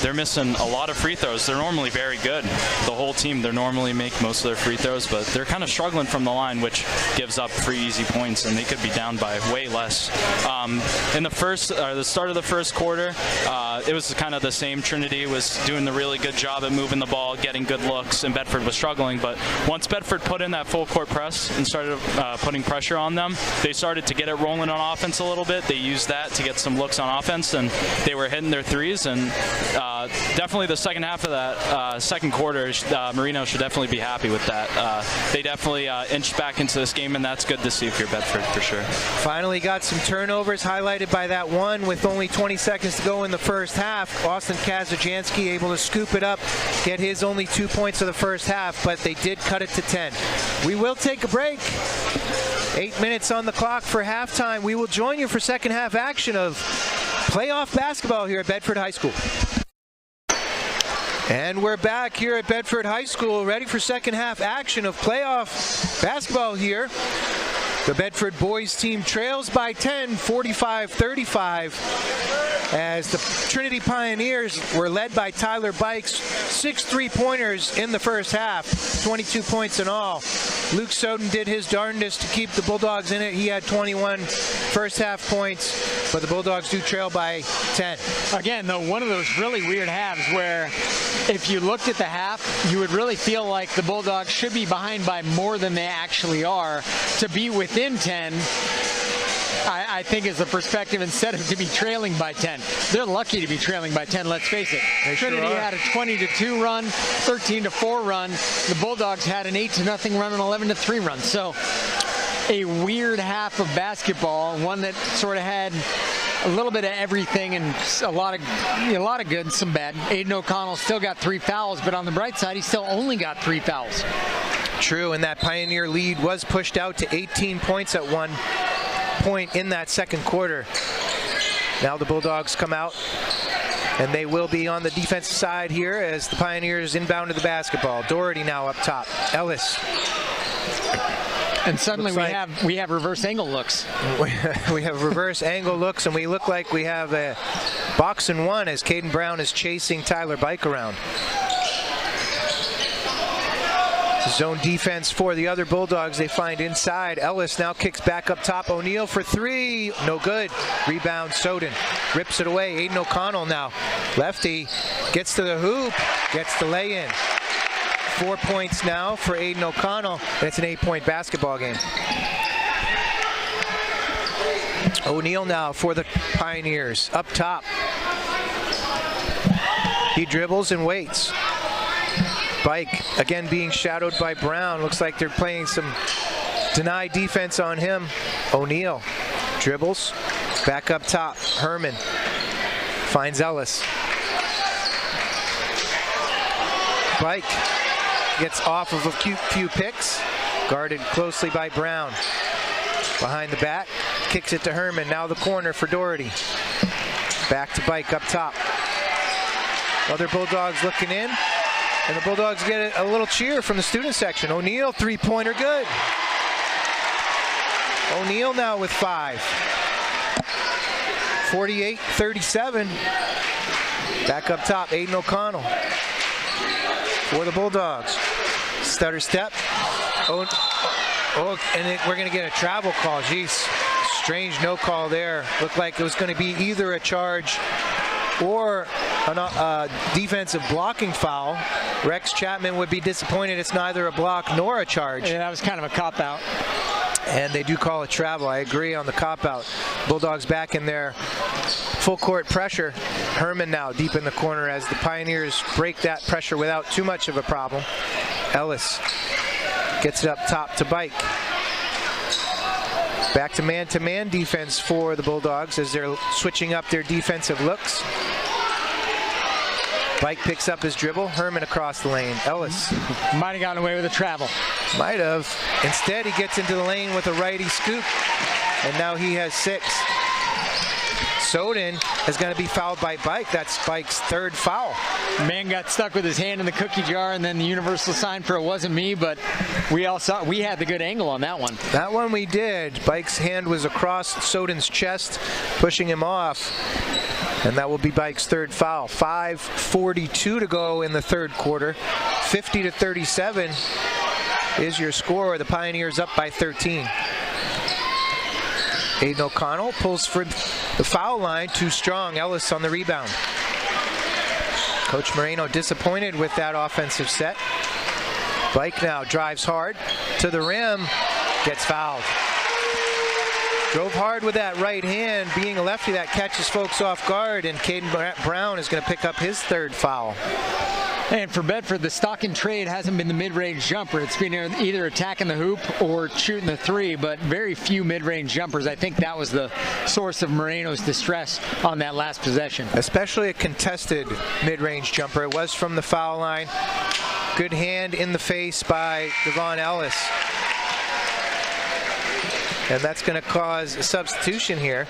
They're missing a lot of free throws. They're normally very good. The whole team, they normally make most of their free throws, but they're kind of struggling from the line, which gives up free easy points, and they could be down by way less. In the start of the first quarter, it was kind of the same. Trinity was doing the really good job at moving the ball, getting good looks, and Bedford was struggling. But once Bedford put in that full court press and started putting pressure on them, they started to get it rolling on offense a little bit. They used that to get some looks on offense, and they were hitting their threes. And definitely the second half of that second quarter, Marino should definitely be happy with that. They definitely inched back into this game, and that's good to see if you're Bedford for sure. Finally got some turnovers, highlighted by that one with only 20 seconds to go in the first half. Austin Kazajanski able to scoop it up, get his only 2 points of the first half, but they did cut it to 10. We will take a break. 8 minutes on the clock for halftime. We will join you for second half action of playoff basketball here at Bedford High School. And we're back here at Bedford High School, ready for second half action of playoff basketball here. The Bedford boys team trails by 10, 45-35, as the Trinity Pioneers were led by Tyler Bikes, 6 3-pointers in the first half, 22 points in all. Luke Soden did his darndest to keep the Bulldogs in it. He had 21 first half points, but the Bulldogs do trail by 10. Again, though, one of those really weird halves where if you looked at the half, you would really feel like the Bulldogs should be behind by more than they actually are. To be within 10, I think is the perspective instead of to be trailing by 10. They're lucky to be trailing by 10, let's face it. Trinity had a 20-2 run, 13-4 run. The Bulldogs had an 8-0 run and 11-3 run. So a weird half of basketball, one that sort of had a little bit of everything and a lot of good and some bad. Aiden O'Connell still got 3 fouls, but on the bright side, he still only got 3 fouls. True, and that Pioneer lead was pushed out to 18 points at one point in that second quarter. Now the Bulldogs come out, and they will be on the defensive side here as the Pioneers inbound to the basketball. Doherty now up top. Ellis. And suddenly we have reverse angle looks. We have reverse angle looks, and we look like we have a box and one as Caden Brown is chasing Tyler Bike around. Zone defense for the other Bulldogs. They find inside. Ellis now kicks back up top. O'Neal for 3. No good. Rebound Soden. Rips it away. Aiden O'Connell now. Lefty gets to the hoop. Gets the lay-in. 4 points now for Aiden O'Connell. And it's an 8-point basketball game. O'Neal now for the Pioneers. Up top. He dribbles and waits. Bike again being shadowed by Brown. Looks like they're playing some deny defense on him. O'Neal dribbles back up top. Herman finds Ellis. Bike gets off of a few picks, guarded closely by Brown. Behind the back, kicks it to Herman. Now the corner for Doherty. Back to Bike up top. Other Bulldogs looking in. And the Bulldogs get a little cheer from the student section. O'Neal, 3-pointer, good. O'Neal now with 5. 48-37. Back up top, Aiden O'Connell for the Bulldogs. Stutter step. And we're going to get a travel call. Jeez, strange no call there. Looked like it was going to be either a charge or a defensive blocking foul. Rex Chapman would be disappointed it's neither a block nor a charge. Yeah, that was kind of a cop-out. And they do call a travel. I agree on the cop-out. Bulldogs back in their full court pressure. Herman now deep in the corner as the Pioneers break that pressure without too much of a problem. Ellis gets it up top to Bike. Back to man defense for the Bulldogs as they're switching up their defensive looks. Bike picks up his dribble. Herman across the lane. Ellis. Might have gotten away with a travel. Might have. Instead, he gets into the lane with a righty scoop. And now he has 6. Soden is going to be fouled by Bike. That's Bike's 3rd foul. Man got stuck with his hand in the cookie jar, and then the universal sign for it wasn't me, but we all saw, we had the good angle on that one. That one we did. Bike's hand was across Soden's chest, pushing him off. And that will be Bike's 3rd foul. 5:42 to go in the 3rd quarter. 50-37 is your score. The Pioneers up by 13. Aiden O'Connell pulls for the foul line. Too strong. Ellis on the rebound. Coach Moreno disappointed with that offensive set. Bike now drives hard to the rim. Gets fouled. Drove hard with that right hand. Being a lefty, that catches folks off guard, and Caden Brown is going to pick up his 3rd foul. And for Bedford, the stock and trade hasn't been the mid-range jumper. It's been either attacking the hoop or shooting the 3, but very few mid-range jumpers. I think that was the source of Moreno's distress on that last possession. Especially a contested mid-range jumper. It was from the foul line. Good hand in the face by Devon Ellis. And that's going to cause a substitution here.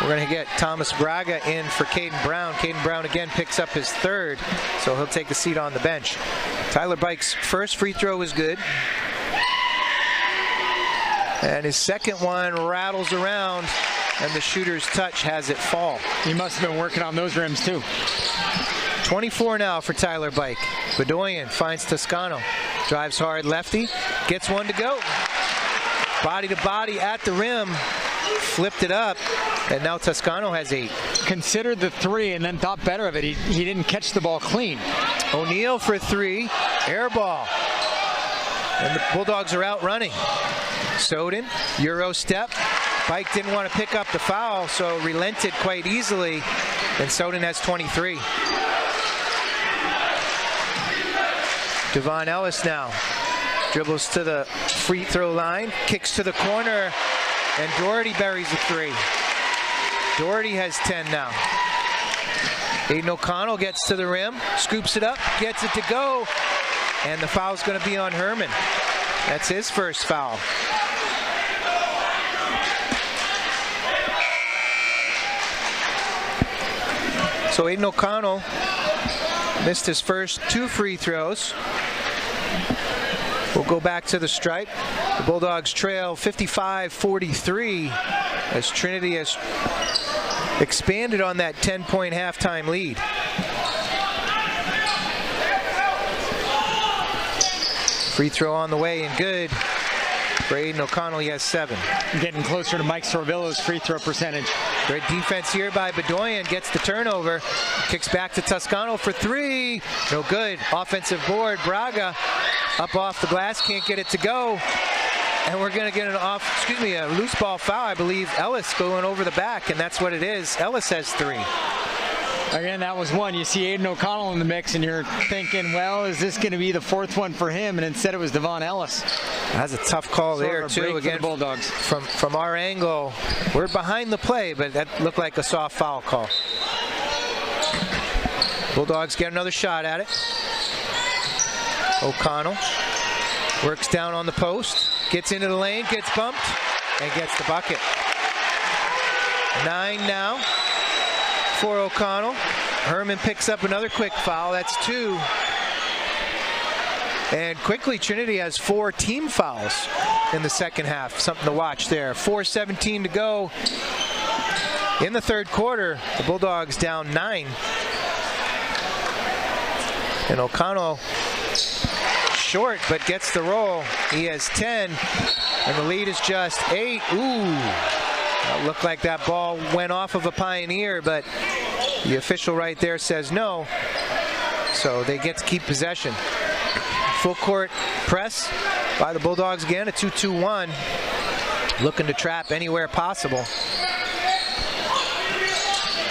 We're going to get Thomas Braga in for Caden Brown. Caden Brown again picks up his 3rd, so he'll take a seat on the bench. Tyler Bike's first free throw is good. And his 2nd one rattles around, and the shooter's touch has it fall. He must have been working on those rims too. 24 now for Tyler Bike. Bedoyan finds Toscano. Drives hard lefty. Gets one to go. Body to body at the rim. Flipped it up. And now Toscano has 8. Considered the 3 and then thought better of it. He didn't catch the ball clean. O'Neal for 3. Air ball. And the Bulldogs are out running. Soden, Euro step. Bike didn't want to pick up the foul, so relented quite easily. And Soden has 23. Devon Ellis now. Dribbles to the free throw line. Kicks to the corner. And Doherty buries a 3. Doherty has 10 now. Aiden O'Connell gets to the rim. Scoops it up. Gets it to go. And the foul's going to be on Herman. That's his first foul. So Aiden O'Connell missed his first 2 free throws. We'll go back to the stripe. The Bulldogs trail 55-43 as Trinity has expanded on that 10-point halftime lead. Free throw on the way and good. For Aiden O'Connell, he has 7. Getting closer to Mike Sorvillo's free throw percentage. Great defense here by Bedoyan. Gets the turnover. Kicks back to Toscano for 3. No good. Offensive board. Braga up off the glass. Can't get it to go. And we're going to get a loose ball foul. I believe Ellis going over the back, and that's what it is. Ellis has 3. Again, that was one. You see Aiden O'Connell in the mix, and you're thinking, well, is this going to be the 4th one for him? And instead it was Devon Ellis. That's a tough call there, too. Again, Bulldogs. From our angle, we're behind the play, but that looked like a soft foul call. Bulldogs get another shot at it. O'Connell works down on the post, gets into the lane, gets bumped, and gets the bucket. 9 now for O'Connell. Herman picks up another quick foul. That's 2. And quickly, Trinity has 4 team fouls in the second half. Something to watch there. 4:17 to go in the 3rd quarter. The Bulldogs down 9. And O'Connell short, but gets the roll. He has 10, and the lead is just 8. Ooh. It looked like that ball went off of a Pioneer, but the official right there says no. So they get to keep possession. Full court press by the Bulldogs again, a 2-2-1. Looking to trap anywhere possible.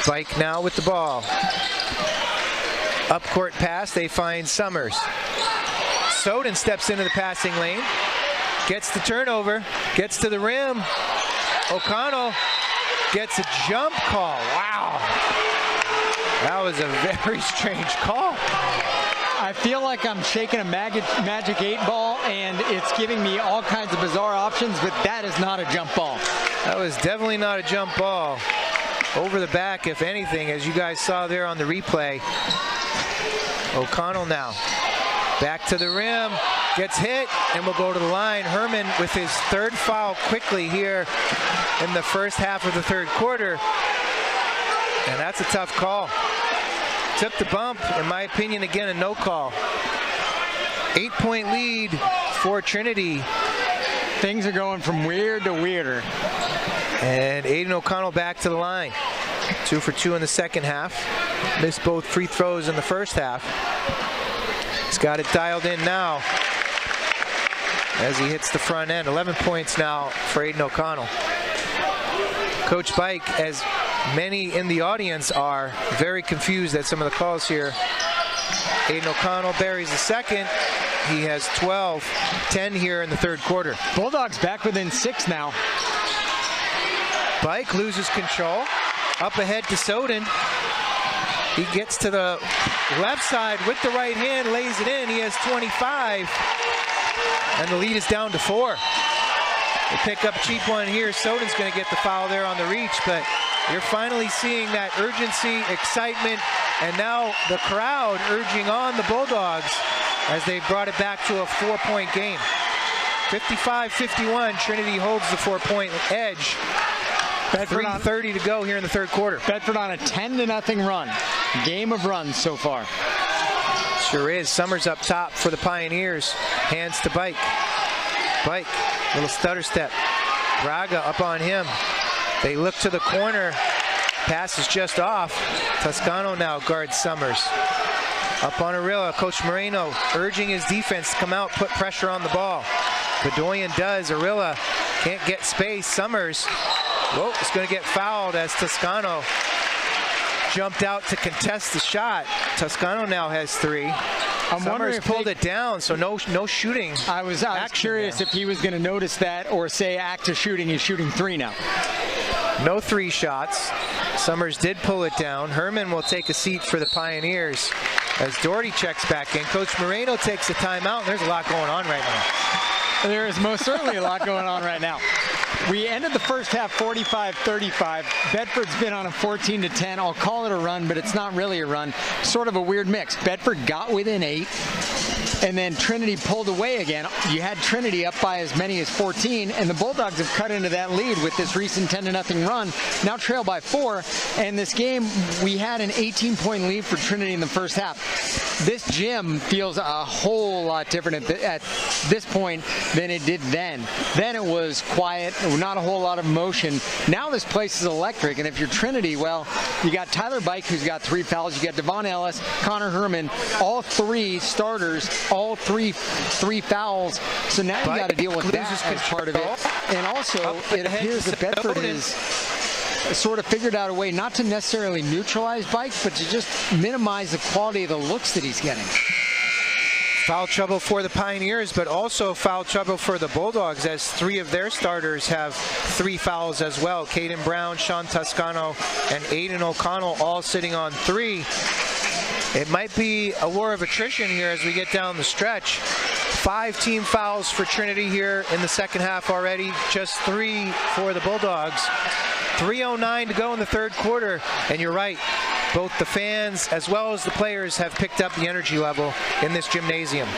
Bike now with the ball. Up court pass, they find Summers. Soden steps into the passing lane, gets the turnover, gets to the rim. O'Connell gets a jump call. Wow. That was a very strange call. I feel like I'm shaking a magic 8-ball, and it's giving me all kinds of bizarre options, but that is not a jump ball. That was definitely not a jump ball. Over the back, if anything, as you guys saw there on the replay. O'Connell now. Back to the rim, gets hit, and will go to the line. Herman with his third foul quickly here in the first half of the third quarter. And that's a tough call. Took the bump, in my opinion, again, a no call. 8-point lead for Trinity. Things are going from weird to weirder. And Aiden O'Connell back to the line. 2 for 2 in the second half. Missed both free throws in the first half. He's got it dialed in now as he hits the front end. 11 points now for Aiden O'Connell. Coach Bike, as many in the audience are, very confused at some of the calls here. Aiden O'Connell buries the second. He has 10 here in the third quarter. Bulldogs back within 6 now. Bike loses control. Up ahead to Soden. He gets to the left side with the right hand, lays it in. He has 25. And the lead is down to 4. They pick up cheap one here. Soden's going to get the foul there on the reach, but you're finally seeing that urgency, excitement, and now the crowd urging on the Bulldogs as they brought it back to a 4-point game. 55-51, Trinity holds the 4-point edge. 3:30 to go here in the third quarter. Bedford on a 10-0 run. Game of runs so far. Sure is. Summers up top for the Pioneers. Hands to Bike. Bike, little stutter step. Braga up on him. They look to the corner. Pass is just off. Toscano now guards Summers. Up on Arilla. Coach Moreno urging his defense to come out, put pressure on the ball. Bedoyan does. Arilla can't get space. Summers, whoa, is going to get fouled as Toscano jumped out to contest the shot. Toscano now has 3. Summers pulled it down, so no shooting. I was curious if he was going to notice that or say act of shooting. He's shooting 3 now. No 3 shots. Summers did pull it down. Herman will take a seat for the Pioneers as Doherty checks back in. Coach Moreno takes a timeout. There's a lot going on right now. There is most certainly a lot going on right now. We ended the first half 45-35. Bedford's been on a 14-10. I'll call it a run, but it's not really a run. Sort of a weird mix. Bedford got within 8, and then Trinity pulled away again. You had Trinity up by as many as 14, and the Bulldogs have cut into that lead with this recent 10-0 run. Now trail by 4, and this game, we had an 18-point lead for Trinity in the first half. This gym feels a whole lot different at this point than it did then. Then it was quiet, not a whole lot of motion. Now this place is electric, and if you're Trinity, well, you got Tyler Bike, who's got 3 fouls. You got Devon Ellis, Connor Herman, all 3 starters, all three fouls. So now you got to deal with that as part of it. And also, it appears that Bedford is sort of figured out a way not to necessarily neutralize Bike, but to just minimize the quality of the looks that he's getting. Foul trouble for the Pioneers, but also foul trouble for the Bulldogs as 3 of their starters have 3 fouls as well. Caden Brown, Sean Toscano, and Aiden O'Connell all sitting on 3. It might be a war of attrition here as we get down the stretch. 5 team fouls for Trinity here in the second half already, just 3 for the Bulldogs. 3:09 to go in the third quarter, and you're right. Both the fans as well as the players have picked up the energy level in this gymnasium.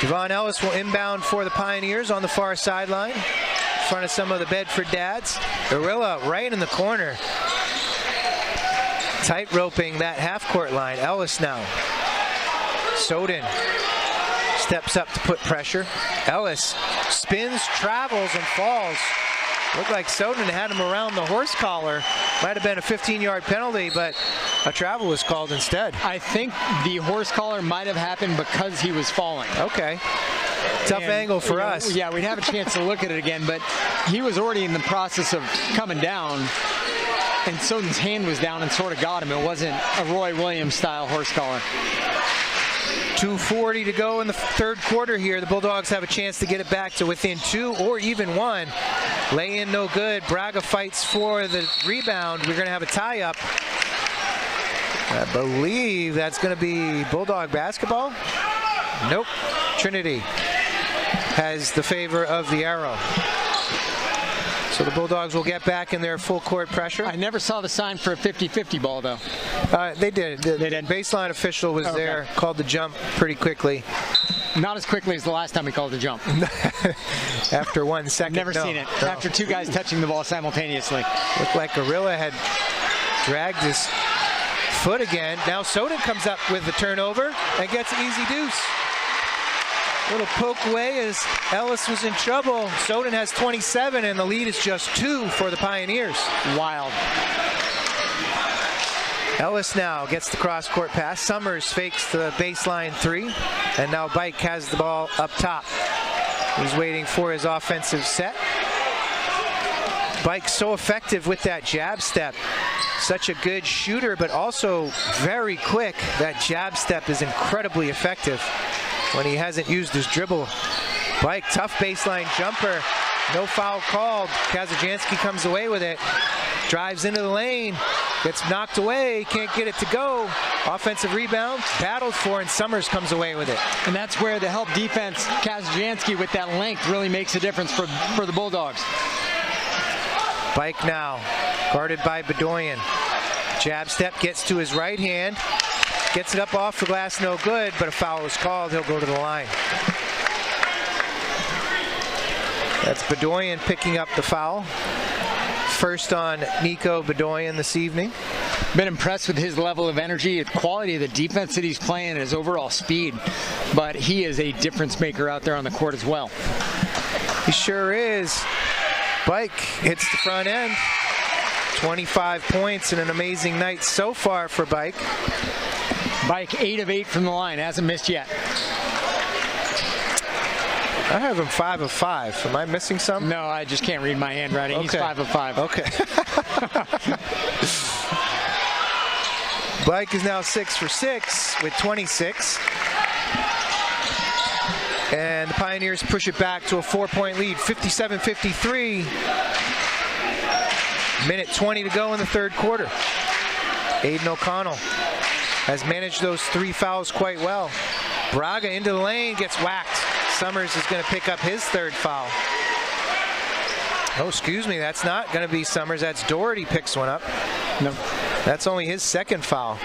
Devon Ellis will inbound for the Pioneers on the far sideline, in front of some of the Bedford dads. Arilla right in the corner. Tight roping that half-court line. Ellis now. Soden steps up to put pressure. Ellis spins, travels, and falls. Looked like Soden had him around the horse collar. Might have been a 15-yard penalty, but a travel was called instead. I think the horse collar might have happened because he was falling. Okay. Tough angle for us. Yeah, we'd have a chance to look at it again, but he was already in the process of coming down, and Soden's hand was down and sort of got him. It wasn't a Roy Williams-style horse collar. 2:40 to go in the third quarter here. The Bulldogs have a chance to get it back to within 2 or even 1. Lay in no good. Braga fights for the rebound. We're going to have a tie-up. I believe that's going to be Bulldog basketball. Nope. Trinity has the favor of the arrow. So the Bulldogs will get back in their full court pressure. I never saw the sign for a 50-50 ball, though. They did. The baseline official was there, called the jump pretty quickly. Not as quickly as the last time we called the jump. After 1 second. Never seen it. No. After 2 guys touching the ball simultaneously. Looked like Gorilla had dragged his foot again. Now Soden comes up with the turnover and gets an easy deuce. Little poke away as Ellis was in trouble. Soden has 27, and the lead is just 2 for the Pioneers. Wild. Ellis now gets the cross-court pass. Summers fakes the baseline 3, and now Bike has the ball up top. He's waiting for his offensive set. Bike so effective with that jab step. Such a good shooter, but also very quick. That jab step is incredibly effective when he hasn't used his dribble. Bike, tough baseline jumper. No foul called. Kazajanski comes away with it. Drives into the lane. Gets knocked away. Can't get it to go. Offensive rebound. Battled for, and Summers comes away with it. And that's where the help defense, Kazajanski with that length, really makes a difference for the Bulldogs. Bike now. Guarded by Bedoyan. Jab step gets to his right hand. Gets it up off the glass, no good, but a foul is called. He'll go to the line. That's Bedoyan picking up the foul. First on Nico Bedoyan this evening. Been impressed with his level of energy, the quality of the defense that he's playing, his overall speed. But he is a difference maker out there on the court as well. He sure is. Bike hits the front end. 25 points and an amazing night so far for Bike. Bike 8 of 8 from the line, hasn't missed yet. I have him 5 of 5. Am I missing some? No, I just can't read my handwriting. Okay. He's 5 of 5. Okay. Bike is now 6 for 6 with 26. And the Pioneers push it back to a 4-point lead, 57-53. Minute 20 to go in the third quarter. Aiden O'Connell has managed those 3 fouls quite well. Braga into the lane, gets whacked. Summers is going to pick up his 3rd foul. Oh, excuse me, that's not going to be Summers. That's Doherty picks one up. No. That's only his 2nd foul.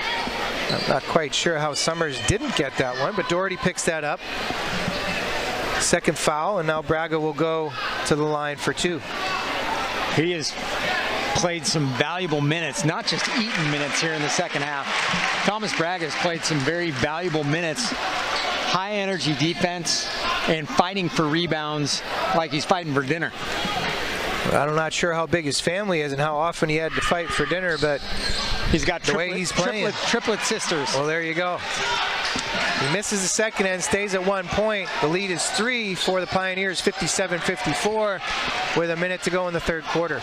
I'm not quite sure how Summers didn't get that one, but Doherty picks that up. 2nd foul, and now Braga will go to the line for 2. He has played some valuable minutes, not just Eaton minutes here in the second half. Thomas Braga has played some very valuable minutes. High energy defense and fighting for rebounds like he's fighting for dinner. I'm not sure how big his family is and how often he had to fight for dinner, but he's got the way he's playing. Triplet sisters. Well, there you go. He misses the second end, stays at 1 point. The lead is 3 for the Pioneers, 57-54, with a minute to go in the third quarter.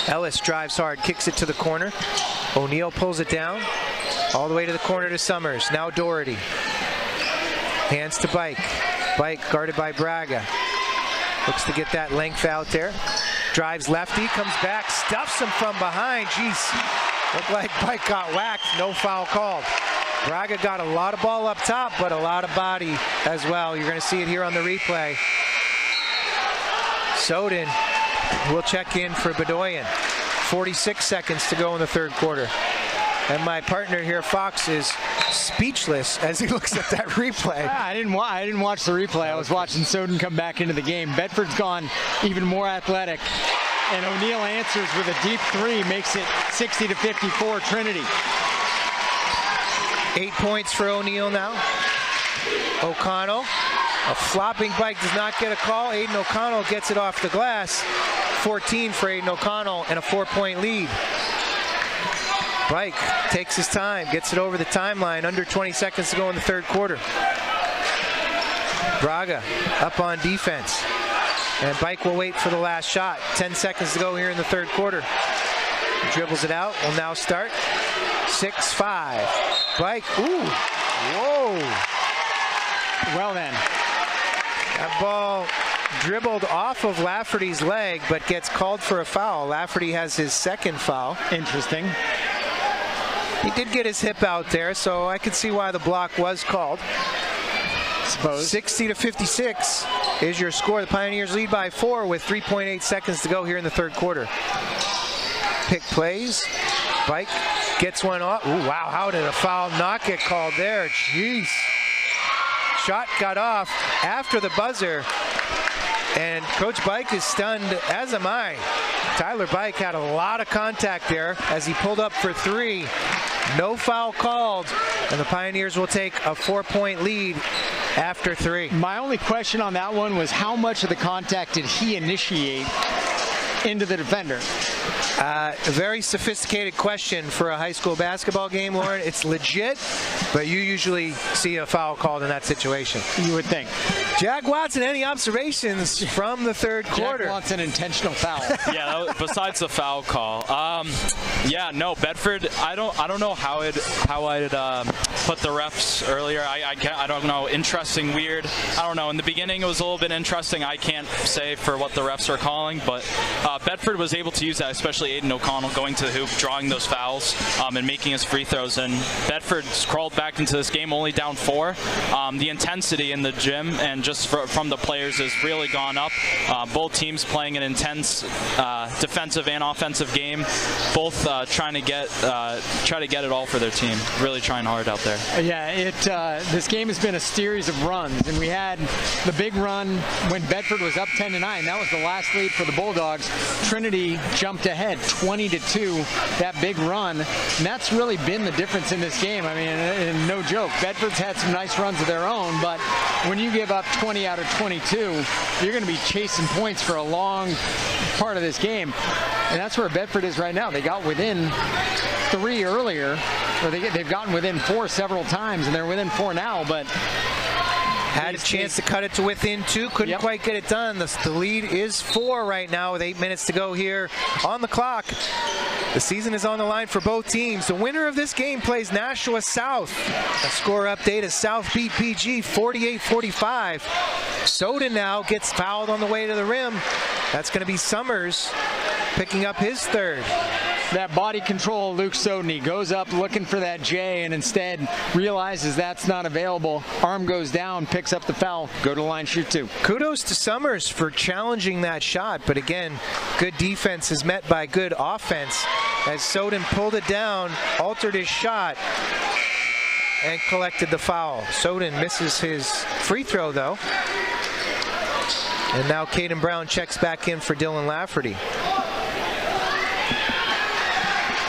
Ellis drives hard, kicks it to the corner. O'Neal pulls it down, all the way to the corner to Summers. Now Doherty. Hands to Bike. Bike guarded by Braga. Looks to get that length out there. Drives lefty, comes back, stuffs him from behind. Jeez, looked like Bike got whacked. No foul called. Braga got a lot of ball up top, but a lot of body as well. You're going to see it here on the replay. Soden will check in for Bedoyan. 46 seconds to go in the third quarter. And my partner here, Fox, is speechless as he looks at that replay. I didn't watch the replay. I was watching Soden come back into the game. Bedford's gone even more athletic. And O'Neal answers with a deep 3, makes it 60-54 Trinity. 8 points for O'Neal now. O'Connell A flopping bike does not get a call. Aiden O'Connell gets it off the glass. 14 for Aiden O'Connell and a 4-point lead. Bike takes his time, gets it over the timeline. Under 20 seconds to go in the third quarter. Braga up on defense. And Bike will wait for the last shot. 10 seconds to go here in the third quarter. Dribbles it out. Will now start. 6-5. Bike. Ooh. Whoa. Well then. That ball dribbled off of Lafferty's leg, but gets called for a foul. Lafferty has his second foul. Interesting. He did get his hip out there, so I could see why the block was called. Suppose. 60-56 is your score. The Pioneers lead by 4 with 3.8 seconds to go here in the third quarter. Pick plays. Bike gets one off. Ooh, wow, how did a foul not get called there? Jeez. Shot got off after the buzzer, and Coach Bike is stunned, as am I. Tyler Bike had a lot of contact there as he pulled up for 3. No foul called, and the Pioneers will take a 4-point lead after 3. My only question on that one was how much of the contact did he initiate into the defender? A very sophisticated question for a high school basketball game, Lauren. It's legit, but you usually see a foul called in that situation. You would think. Jack Watson, any observations from the third quarter? Jack wants an intentional foul. Yeah, besides the foul call. Yeah, no, Bedford, I don't know how I'd put the refs earlier. I don't know, interesting, weird. I don't know. In the beginning, it was a little bit interesting. I can't say for what the refs are calling, but Bedford was able to use that, especially Aiden O'Connell going to the hoop, drawing those fouls, and making his free throws. And Bedford crawled back into this game only down 4. The intensity in the gym and just from the players has really gone up. Both teams playing an intense defensive and offensive game, both trying to get it all for their team. Really trying hard out there. Yeah, this game has been a series of runs, and we had the big run when Bedford was up 10-9. That was the last lead for the Bulldogs. Trinity jumped ahead 20-2. That big run, and that's really been the difference in this game. I mean, and no joke. Bedford's had some nice runs of their own, but when you give up 20 out of 22, you're going to be chasing points for a long part of this game. And that's where Bedford is right now. They got within 3 earlier, or they've gotten within 4 several times, and they're within 4 now, but had a chance to cut it to within 2, couldn't quite get it done. The lead is 4 right now with 8 minutes to go here on the clock. The season is on the line for both teams. The winner of this game plays Nashua South. A score update as South beat PG 48-45. Soden now gets fouled on the way to the rim. That's going to be Summers picking up his 3rd. That body control, Luke Soden, he goes up looking for that J and instead realizes that's not available. Arm goes down, picks up the foul, go to the line, shoot 2. Kudos to Summers for challenging that shot, but again, good defense is met by good offense as Soden pulled it down, altered his shot, and collected the foul. Soden misses his free throw though. And now Caden Brown checks back in for Dylan Lafferty.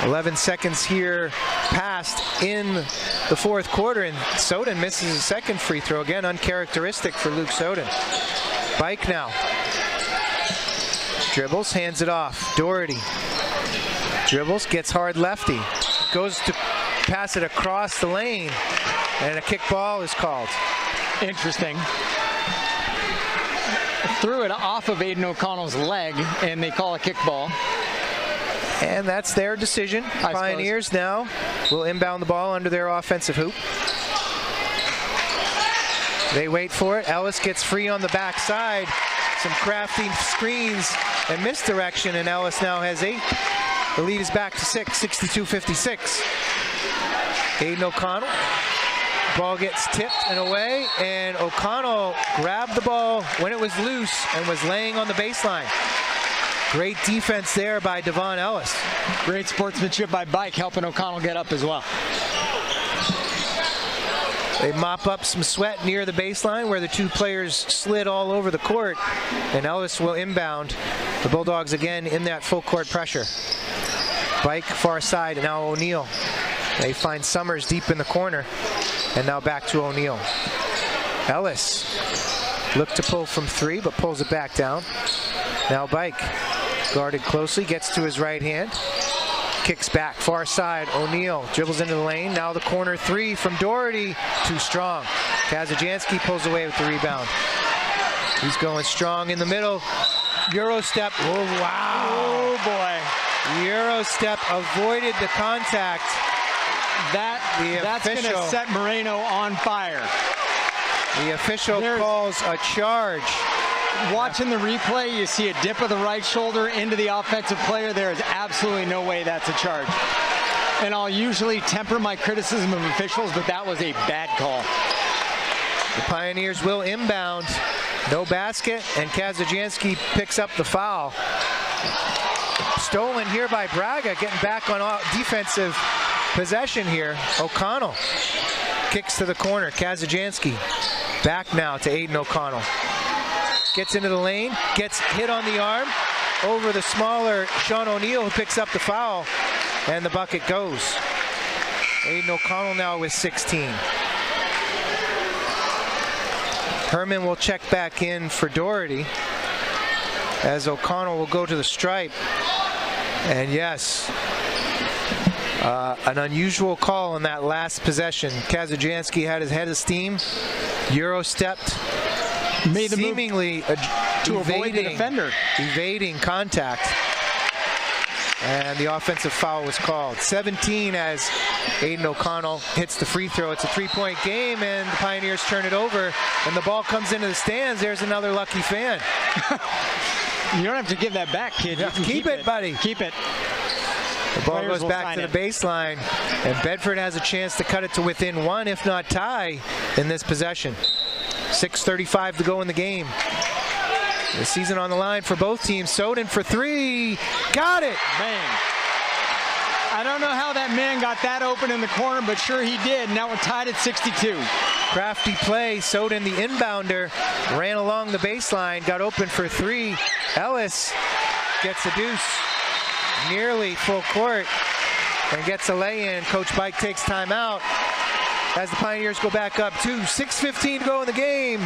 11 seconds here passed in the fourth quarter, and Soden misses his second free throw. Again, uncharacteristic for Luke Soden. Bike now. Dribbles, hands it off. Doherty. Dribbles, gets hard lefty. Goes to pass it across the lane, and a kick ball is called. Interesting. Threw it off of Aiden O'Connell's leg, and they call a kick ball. And that's their decision. Pioneers now will inbound the ball under their offensive hoop. They wait for it. Ellis gets free on the backside. Some crafty screens and misdirection, and Ellis now has 8. The lead is back to 6, 62-56. Aiden O'Connell. Ball gets tipped and away, and O'Connell grabbed the ball when it was loose and was laying on the baseline. Great defense there by Devon Ellis. Great sportsmanship by Bike, helping O'Connell get up as well. They mop up some sweat near the baseline where the 2 players slid all over the court, and Ellis will inbound. The Bulldogs again in that full court pressure. Bike far side, and now O'Neal. They find Summers deep in the corner, and now back to O'Neal. Ellis Looked to pull from 3, but pulls it back down. Now Bike, guarded closely, gets to his right hand. Kicks back, far side, O'Neal dribbles into the lane. Now the corner 3 from Doherty, too strong. Kazajanski pulls away with the rebound. He's going strong in the middle. Euro step, oh wow. Oh boy. Euro step avoided the contact. That's going to set Moreno on fire. The official calls a charge. Watching the replay, you see a dip of the right shoulder into the offensive player. There is absolutely no way that's a charge. And I'll usually temper my criticism of officials, but that was a bad call. The Pioneers will inbound. No basket, and Kazajanski picks up the foul. Stolen here by Braga, getting back on defensive possession here. O'Connell kicks to the corner. Kazajanski back now to Aiden O'Connell. Gets into the lane, gets hit on the arm over the smaller Sean O'Neal, who picks up the foul, and the bucket goes. Aiden O'Connell now with 16. Herman will check back in for Doherty as O'Connell will go to the stripe. And yes, an unusual call in that last possession. Kazajanski had his head of steam, Euro stepped, made the seemingly to avoid the defender, evading contact, and the offensive foul was called. 17 as Aiden O'Connell hits the free throw. It's a 3-point game, and the Pioneers turn it over, and the ball comes into the stands. There's another lucky fan. You don't have to give that back, kid. You can keep it, buddy. Keep it. The ball goes back to the baseline, and Bedford has a chance to cut it to within 1, if not tie, in this possession. 6:35 to go in the game. The season on the line for both teams. Soden for 3. Got it! Man. I don't know how that man got that open in the corner, but sure he did. Now we're tied at 62. Crafty play. Soden, the inbounder, ran along the baseline, got open for 3. Ellis gets a deuce. Nearly full court and gets a lay-in. Coach Bike takes timeout as the Pioneers go back up 2. 6:15 to go in the game.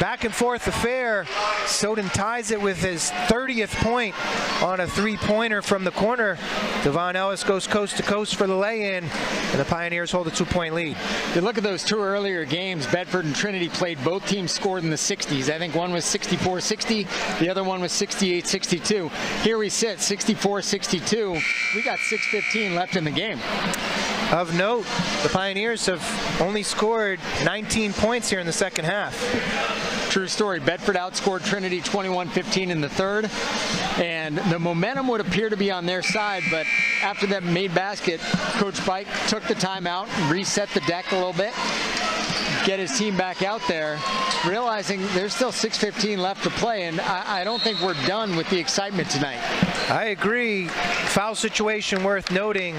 Back and forth affair. Soden ties it with his 30th point on a 3-pointer from the corner. Devon Ellis goes coast to coast for the lay-in, and the Pioneers hold a 2-point lead. You look at those 2 earlier games, Bedford and Trinity played. Both teams scored in the 60s. I think one was 64-60, the other one was 68-62. Here we sit, 64-62. We got 6:15 left in the game. Of note, the Pioneers have only scored 19 points here in the second half. True story. Bedford outscored Trinity 21-15 in the third, and the momentum would appear to be on their side, but after that made basket, Coach Bike took the timeout, reset the deck a little bit, get his team back out there, realizing there's still 6:15 left to play, and I don't think we're done with the excitement tonight. I agree. Foul situation worth noting.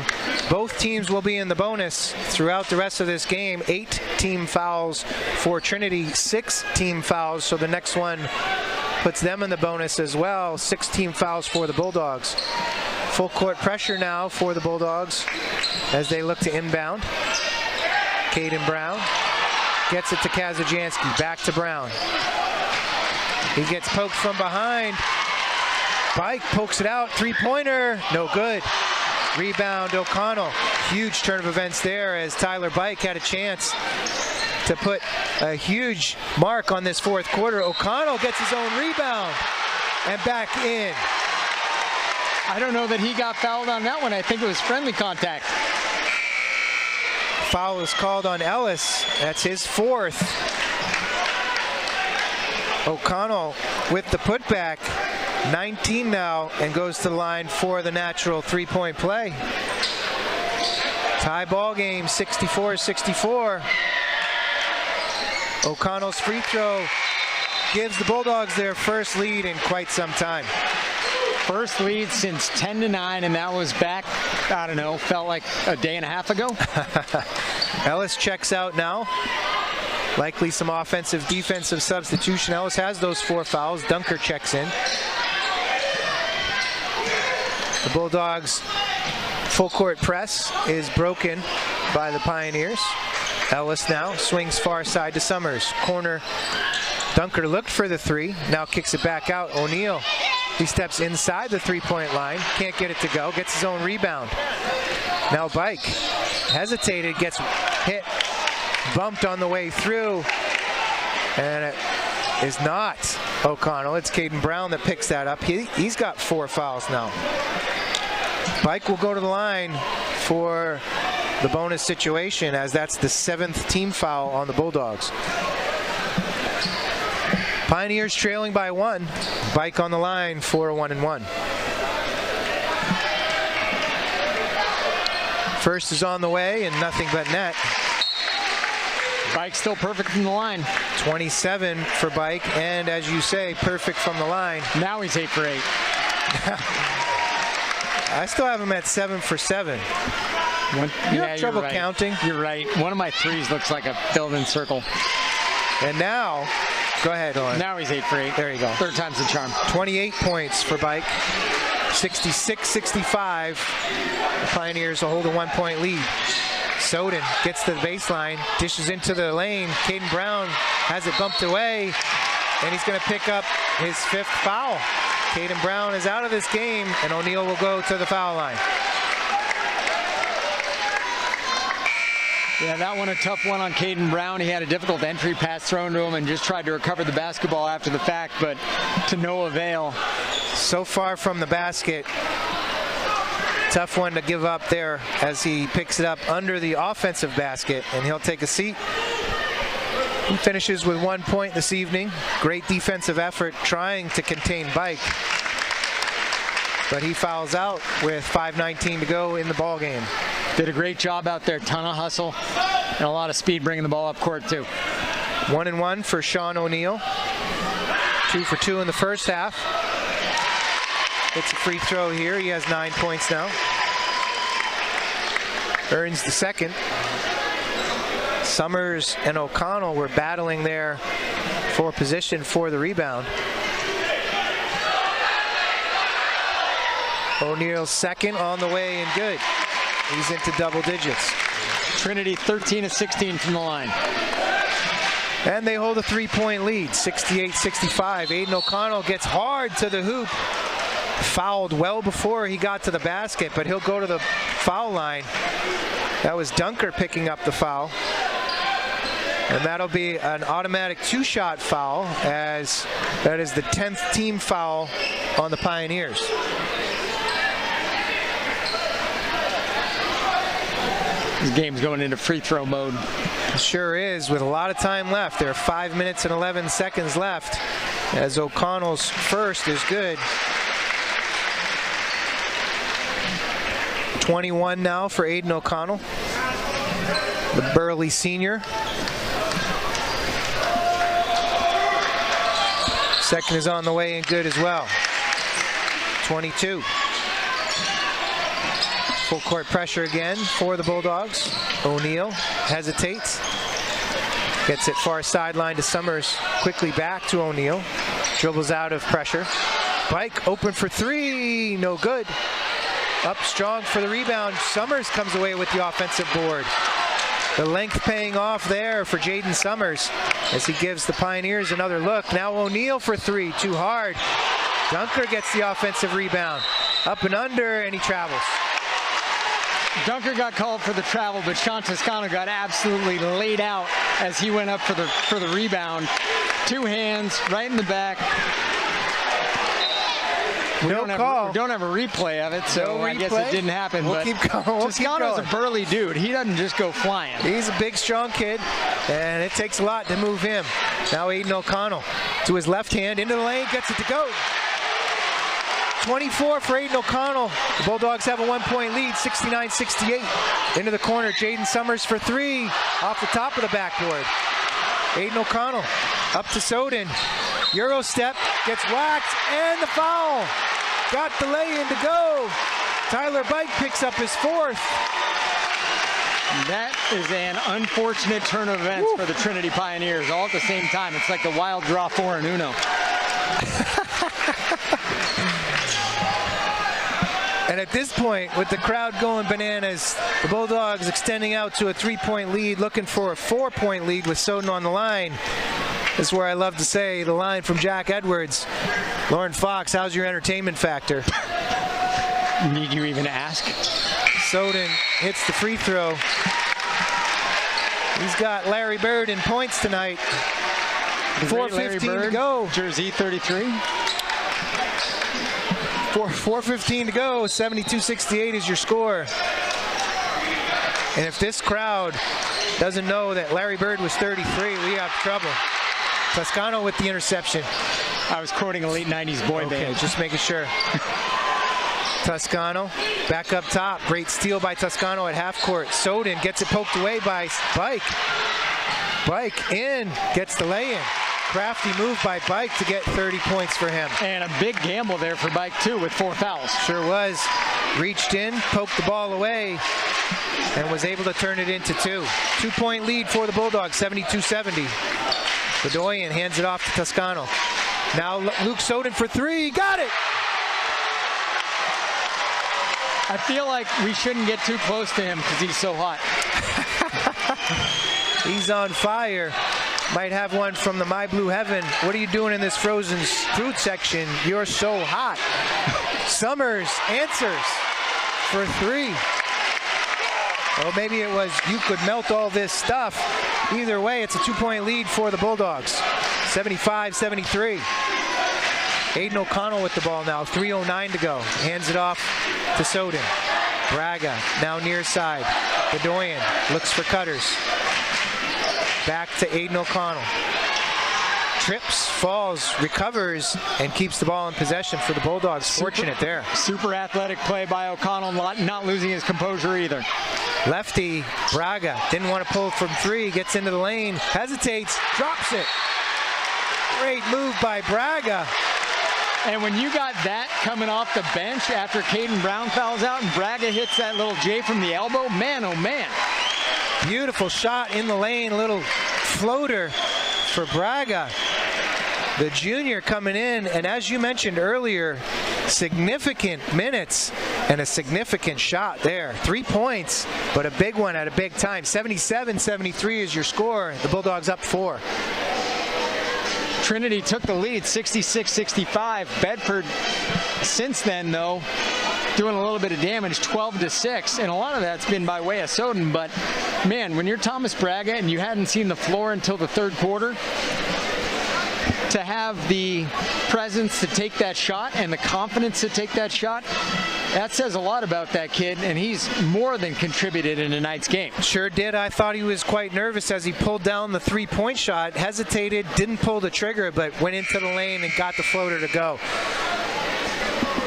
Both teams will be in the bonus throughout the rest of this game. 8 team fouls for Trinity, 6 team fouls, so the next one puts them in the bonus as well. 6 team fouls for the Bulldogs. Full court pressure now for the Bulldogs as they look to inbound. Caden Brown gets it to Kazajanski, back to Brown. He gets poked from behind. Bike pokes it out, 3-pointer, no good. Rebound O'Connell. Huge turn of events there as Tyler Bike had a chance to put a huge mark on this fourth quarter. O'Connell gets his own rebound and back in. I don't know that he got fouled on that one. I think it was friendly contact. Foul is called on Ellis. That's his 4th. O'Connell with the putback. 19 now, and goes to the line for the natural 3-point play. Tie ball game, 64-64. O'Connell's free throw gives the Bulldogs their first lead in quite some time. First lead since 10-9, and that was back, I don't know, felt like a day and a half ago. Ellis checks out now. Likely some offensive, defensive substitution. Ellis has those 4 fouls. Dunker checks in. The Bulldogs' full court press is broken by the Pioneers. Ellis now swings far side to Summers. Corner Dunker looked for the three, now kicks it back out. O'Neal, he steps inside the three-point line, can't get it to go, gets his own rebound. Now Bike hesitated, gets hit, bumped on the way through, and it is not O'Connell. It's Caden Brown that picks that up. He's got 4 fouls now. Bike will go to the line for the bonus situation, as that's the 7th team foul on the Bulldogs. Pioneers trailing by 1. Bike on the line for a 1-and-1. First is on the way and nothing but net. Bike still perfect from the line. 27 for Bike, and as you say, perfect from the line. Now he's 8 for 8. I still have him at 7 for 7. You have trouble counting. You're right. One of my threes looks like a filled-in circle. And now, go ahead, Owen. Now he's 8 for 8. There you go. Third time's the charm. 28 points for Bike. 66-65. The Pioneers will hold a 1-point lead. Soden gets to the baseline, dishes into the lane. Caden Brown has it bumped away, and he's going to pick up his 5th foul. Caden Brown is out of this game, and O'Neal will go to the foul line. Yeah, that one a tough one on Caden Brown. He had a difficult entry pass thrown to him and just tried to recover the basketball after the fact, but to no avail. So far from the basket. Tough one to give up there as he picks it up under the offensive basket, and he'll take a seat. He finishes with 1 point this evening. Great defensive effort trying to contain Bike, but he fouls out with 5:19 to go in the ball game. Did a great job out there. Ton of hustle and a lot of speed bringing the ball up court too. 1-and-1 for Sean O'Neal. 2 for 2 in the first half. It's a free throw here. He has 9 points now. Earns the second. Summers and O'Connell were battling there for position for the rebound. O'Neal's second on the way and good. He's into double digits. Trinity 13 of 16 from the line. And they hold a 3-point lead, 68-65. Aiden O'Connell gets hard to the hoop. Fouled well before he got to the basket, but he'll go to the foul line. That was Dunker picking up the foul. And that'll be an automatic 2-shot foul, as that is the 10th team foul on the Pioneers. This game's going into free throw mode. Sure is, with a lot of time left. There are 5 minutes and 11 seconds left, as O'Connell's first is good. 21 now for Aiden O'Connell, the burly senior. Second is on the way and good as well. 22. Full court pressure again for the Bulldogs. O'Neal hesitates. Gets it far sideline to Summers. Quickly back to O'Neal. Dribbles out of pressure. Bike open for 3. No good. Up strong for the rebound. Summers comes away with the offensive board. The length paying off there for Jaden Summers as he gives the Pioneers another look. Now O'Neal for 3. Too hard. Dunker gets the offensive rebound. Up and under, and he travels. Dunker got called for the travel, but Sean Toscano got absolutely laid out as he went up for the rebound. 2 hands right in the back. We don't have a replay of it, so I guess it didn't happen. We'll keep going. Toscano's a burly dude. He doesn't just go flying. He's a big, strong kid, and it takes a lot to move him. Now Aiden O'Connell to his left hand, into the lane, gets it to go. 24 for Aiden O'Connell. The Bulldogs have a 1-point lead, 69-68. Into the corner, Jaden Summers for 3, off the top of the backboard. Aiden O'Connell up to Soden. Euro step, gets whacked, and the foul. Got the lay-in to go. Tyler Bike picks up his 4th. That is an unfortunate turn of events for the Trinity Pioneers all at the same time. It's like the wild draw 4 in Uno. And at this point, with the crowd going bananas, the Bulldogs extending out to a 3-point lead, looking for a 4-point lead with Soden on the line. This is where I love to say the line from Jack Edwards. Lauren Fox, how's your entertainment factor? Need you even ask? Soden hits the free throw. He's got Larry Bird in points tonight. 4:15 to go. Jersey 33. 4:15 to go. 72-68 is your score. And if this crowd doesn't know that Larry Bird was 33, we have trouble. Toscano with the interception. I was quoting a late 90s boy band. Just making sure. Toscano back up top. Great steal by Toscano at half court. Soden gets it poked away by Bike. Bike in, gets the lay-in. Crafty move by Bike to get 30 points for him. And a big gamble there for Bike, too, with 4 fouls. Sure was. Reached in, poked the ball away, and was able to turn it into 2. 2-point lead for the Bulldogs, 72-70. Bedoyan hands it off to Toscano. Now Luke Soden for 3. Got it! I feel like we shouldn't get too close to him because he's so hot. He's on fire. Might have one from the My Blue Heaven. What are you doing in this frozen fruit section? You're so hot. Summers answers for 3. Or maybe it was you could melt all this stuff. Either way, it's a 2-point lead for the Bulldogs. 75-73. Aiden O'Connell with the ball now. 3:09 to go. Hands it off to Soden. Braga now near side. Bedoyan looks for cutters. Back to Aiden O'Connell. Trips, falls, recovers, and keeps the ball in possession for the Bulldogs. Fortunate there. Super athletic play by O'Connell, not losing his composure either. Lefty, Braga, didn't want to pull from 3, gets into the lane, hesitates, drops it. Great move by Braga. And when you got that coming off the bench after Caden Brown fouls out and Braga hits that little J from the elbow, man, oh man. Beautiful shot in the lane, a little floater for Braga. The junior coming in, and as you mentioned earlier, significant minutes and a significant shot there. 3 points, but a big one at a big time. 77-73 is your score. The Bulldogs up 4. Trinity took the lead, 66-65. Bedford, since then, though, doing a little bit of damage, 12-6, and a lot of that's been by way of Soden. But man, when you're Thomas Braga and you hadn't seen the floor until the 3rd quarter, to have the presence to take that shot and the confidence to take that shot, that says a lot about that kid, and he's more than contributed in tonight's game. Sure did. I thought he was quite nervous as he pulled down the 3-point shot, hesitated, didn't pull the trigger, but went into the lane and got the floater to go.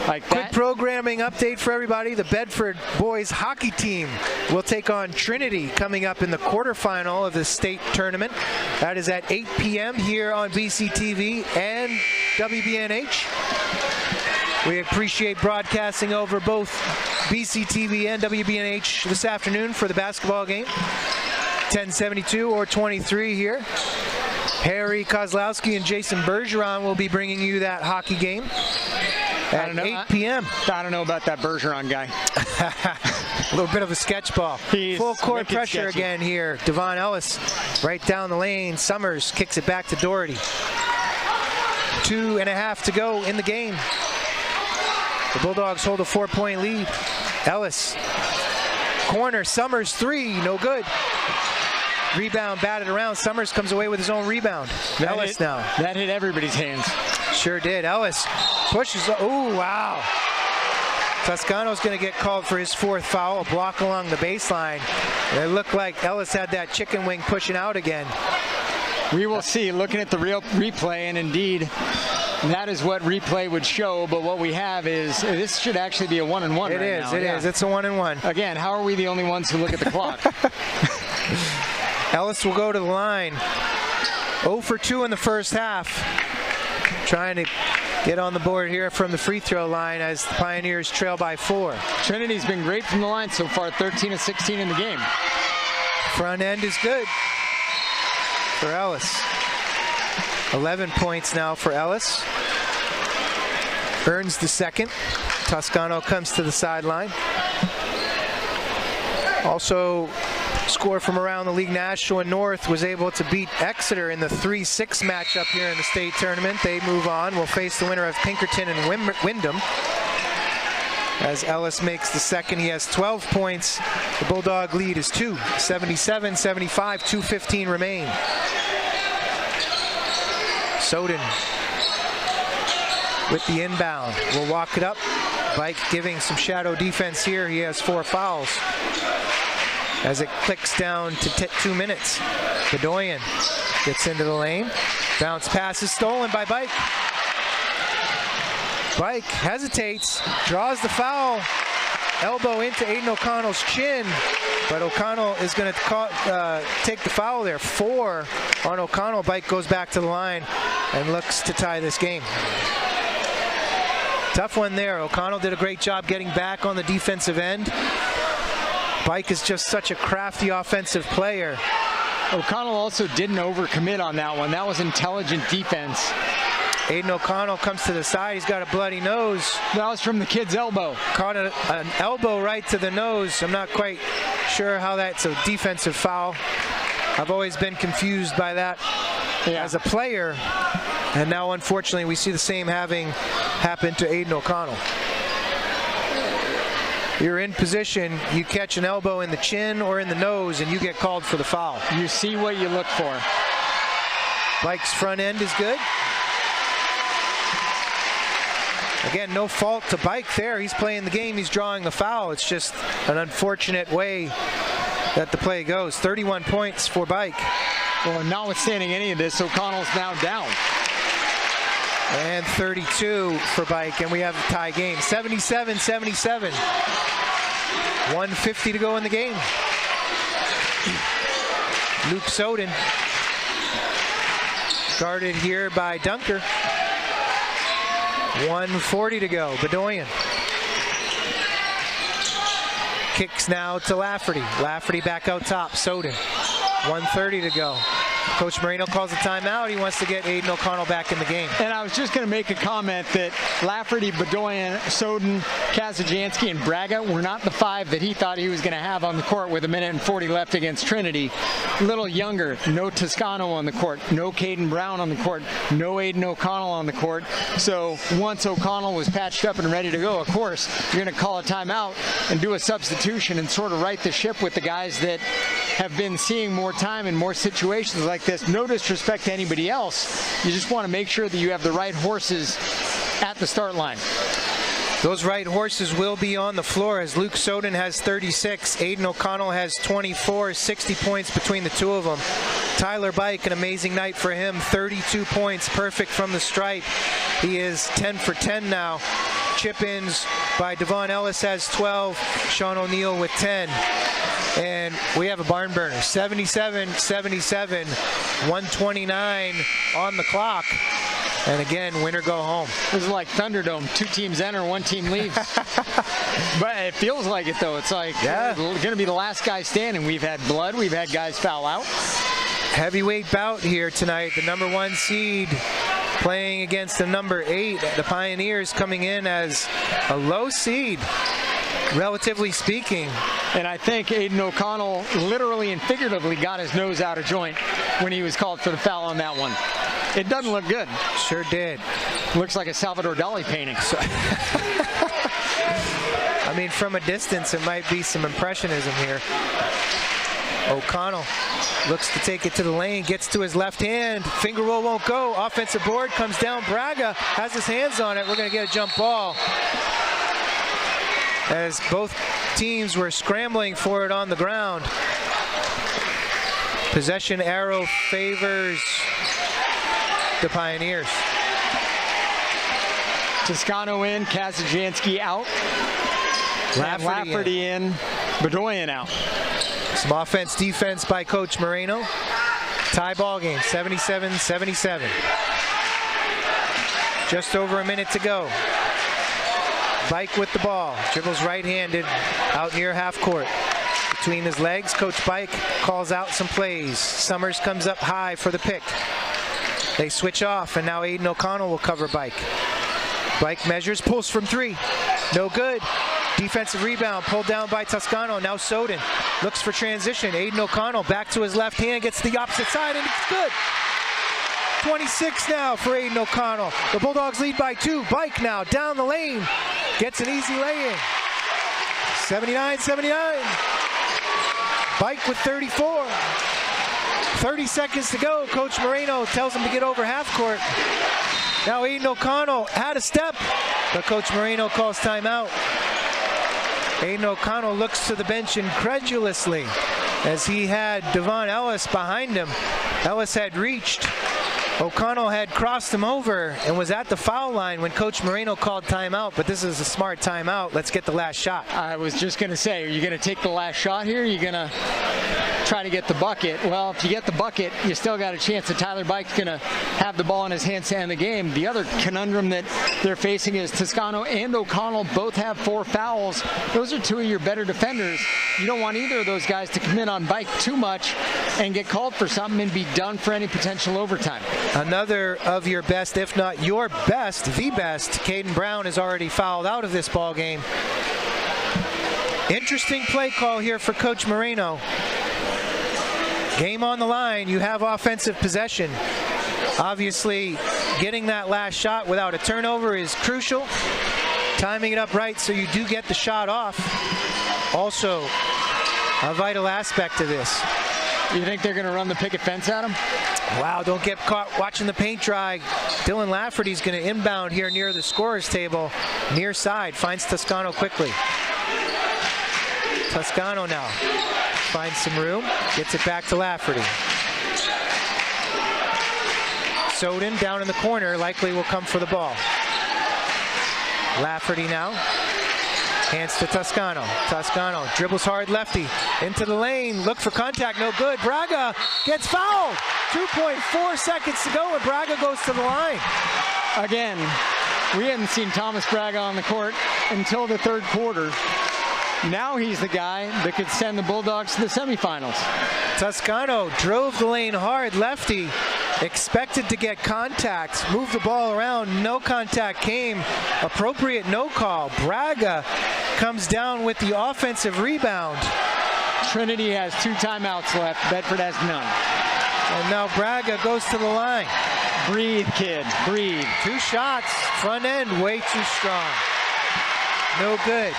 Like quick programming update for everybody. The Bedford boys hockey team will take on Trinity coming up in the quarterfinal of the state tournament. That is at 8 p.m. here on BCTV and WBNH. We appreciate broadcasting over both BCTV and WBNH this afternoon for the basketball game. 10:72 or 23 here. Harry Kozlowski and Jason Bergeron will be bringing you that hockey game at 8 p.m. I don't know about that Bergeron guy. A little bit of a sketch ball. Full court pressure again here. Devon Ellis right down the lane. Summers kicks it back to Doherty. 2.5 to go in the game. The Bulldogs hold a 4-point lead. Ellis, corner, Summers 3, no good. Rebound batted around. Summers comes away with his own rebound. Ellis now. That hit everybody's hands. Sure did. Ellis pushes. Oh, wow. Toscano's going to get called for his 4th foul, a block along the baseline. It looked like Ellis had that chicken wing pushing out again. We will see, looking at the real replay, and indeed, that is what replay would show, but what we have is, this should actually be a 1-and-1 It is. It's a 1-and-1. Again, how are we the only ones who look at the clock? Ellis will go to the line. 0 for 2 in the first half. Trying to get on the board here from the free throw line as the Pioneers trail by 4. Trinity's been great from the line so far, 13 of 16 in the game. Front end is good for Ellis. 11 points now for Ellis. Earns the 2nd. Toscano comes to the sideline. Also score from around the league. Nashua North was able to beat Exeter in the 3-6 matchup here in the state tournament. They move on. Will face the winner of Pinkerton and Wyndham. As Ellis makes the second, he has 12 points. The Bulldog lead is 2, 77-75, 2:15 remain. Soden with the inbound. Will walk it up. Bike giving some shadow defense here. He has 4 fouls. As it clicks down to 2 minutes. Bedoyan gets into the lane. Bounce pass is stolen by Bike. Bike hesitates, draws the foul. Elbow into Aiden O'Connell's chin. But O'Connell is going to take the foul there. 4 on O'Connell. Bike goes back to the line and looks to tie this game. Tough one there. O'Connell did a great job getting back on the defensive end. Bike is just such a crafty offensive player. O'Connell also didn't overcommit on that one. That was intelligent defense. Aiden O'Connell comes to the side. He's got a bloody nose. That was from the kid's elbow. Caught an elbow right to the nose. I'm not quite sure how that's a defensive foul. I've always been confused by that as a player. And now, unfortunately, we see the same having happened to Aiden O'Connell. You're in position, you catch an elbow in the chin or in the nose, and you get called for the foul. You see what you look for. Bike's front end is good. Again, no fault to Bike there. He's playing the game, he's drawing the foul. It's just an unfortunate way that the play goes. 31 points for Bike. Well, notwithstanding any of this, O'Connell's now down. And 32 for Bike, and we have a tie game. 77-77. 1:50 to go in the game. Luke Soden guarded here by Dunker. 1:40 to go. Bedoyan kicks now to Lafferty. Lafferty back out top. Soden. 1:30 to go. Coach Moreno calls a timeout. He wants to get Aiden O'Connell back in the game. And I was just going to make a comment that Lafferty, Bedoyan, Soden, Kazajansky, and Braga were not the 5 that he thought he was going to have on the court with 1:40 left against Trinity. A little younger. No Toscano on the court. No Caden Brown on the court. No Aiden O'Connell on the court. So once O'Connell was patched up and ready to go, of course, you're going to call a timeout and do a substitution and sort of right the ship with the guys that have been seeing more time in more situations like this. No disrespect to anybody else. You just want to make sure that you have the right horses at the start line. Those right horses will be on the floor as Luke Soden has 36. Aiden O'Connell has 24, 60 points between the two of them. Tyler Bike, an amazing night for him. 32 points, perfect from the stripe. He is 10 for 10 now. Chip-ins by Devon Ellis has 12. Sean O'Neill with 10. And we have a barn burner. 77-77, 129 on the clock. And again, winner go home. This is like Thunderdome. 2 teams enter, 1 team leaves. But it feels like it, though. It's like going to be the last guy standing. We've had blood. We've had guys foul out. Heavyweight bout here tonight. The number 1 seed playing against the number 8. The Pioneers coming in as a low seed, relatively speaking. And I think Aiden O'Connell literally and figuratively got his nose out of joint when he was called for the foul on that one. It doesn't look good. Sure did. Looks like a Salvador Dali painting. So I mean, from a distance, it might be some impressionism here. O'Connell looks to take it to the lane, gets to his left hand. Finger roll won't go. Offensive board comes down. Braga has his hands on it. We're going to get a jump ball. As both teams were scrambling for it on the ground. Possession arrow favors the Pioneers. Toscano in, Kazajansky out. Lafferty in, Bedoyan out. Some offense defense by Coach Moreno. Tie ball game, 77-77. Just over a minute to go. Bike with the ball, dribbles right-handed out near half court. Between his legs, Coach Bike calls out some plays. Summers comes up high for the pick. They switch off, and now Aiden O'Connell will cover Bike. Bike measures, pulls from 3. No good. Defensive rebound pulled down by Toscano. Now Soden looks for transition. Aiden O'Connell back to his left hand, gets to the opposite side, and it's good. 26 now for Aiden O'Connell. The Bulldogs lead by 2. Bike now down the lane. Gets an easy lay-in. 79-79. Bike with 34. 30 seconds to go. Coach Moreno tells him to get over half court. Now Aiden O'Connell had a step, but Coach Moreno calls timeout. Aiden O'Connell looks to the bench incredulously as he had Devon Ellis behind him. Ellis had reached. O'Connell had crossed him over and was at the foul line when Coach Moreno called timeout, but this is a smart timeout. Let's get the last shot. I was just going to say, are you going to take the last shot here? Are you going to try to get the bucket? Well, if you get the bucket, you still got a chance that Tyler Bike's going to have the ball in his hands to end the game. The other conundrum that they're facing is Toscano and O'Connell both have 4 fouls. Those are 2 of your better defenders. You don't want either of those guys to come in on Bike too much and get called for something and be done for any potential overtime. Another of your best, if not your best, the best, Caden Brown is already fouled out of this ball game. Interesting play call here for Coach Moreno. Game on the line, you have offensive possession. Obviously, getting that last shot without a turnover is crucial. Timing it up right so you do get the shot off. Also, a vital aspect of this. You think they're going to run the picket fence at him? Wow, don't get caught watching the paint dry. Dylan Lafferty's going to inbound here near the scorer's table. Near side, finds Toscano quickly. Toscano now finds some room, gets it back to Lafferty. Soden down in the corner, likely will come for the ball. Lafferty now. Hands to Toscano. Toscano dribbles hard lefty into the lane. Look for contact, no good. Braga gets fouled. 2.4 seconds to go and Braga goes to the line. Again, we hadn't seen Thomas Braga on the court until the 3rd quarter. Now he's the guy that could send the Bulldogs to the semifinals. Toscano drove the lane hard lefty. Expected to get contact, moved the ball around, no contact came, appropriate no call. Braga comes down with the offensive rebound. Trinity has 2 timeouts left, Bedford has none. And now Braga goes to the line. Breathe, kid, breathe. 2 shots, front end, way too strong. No good.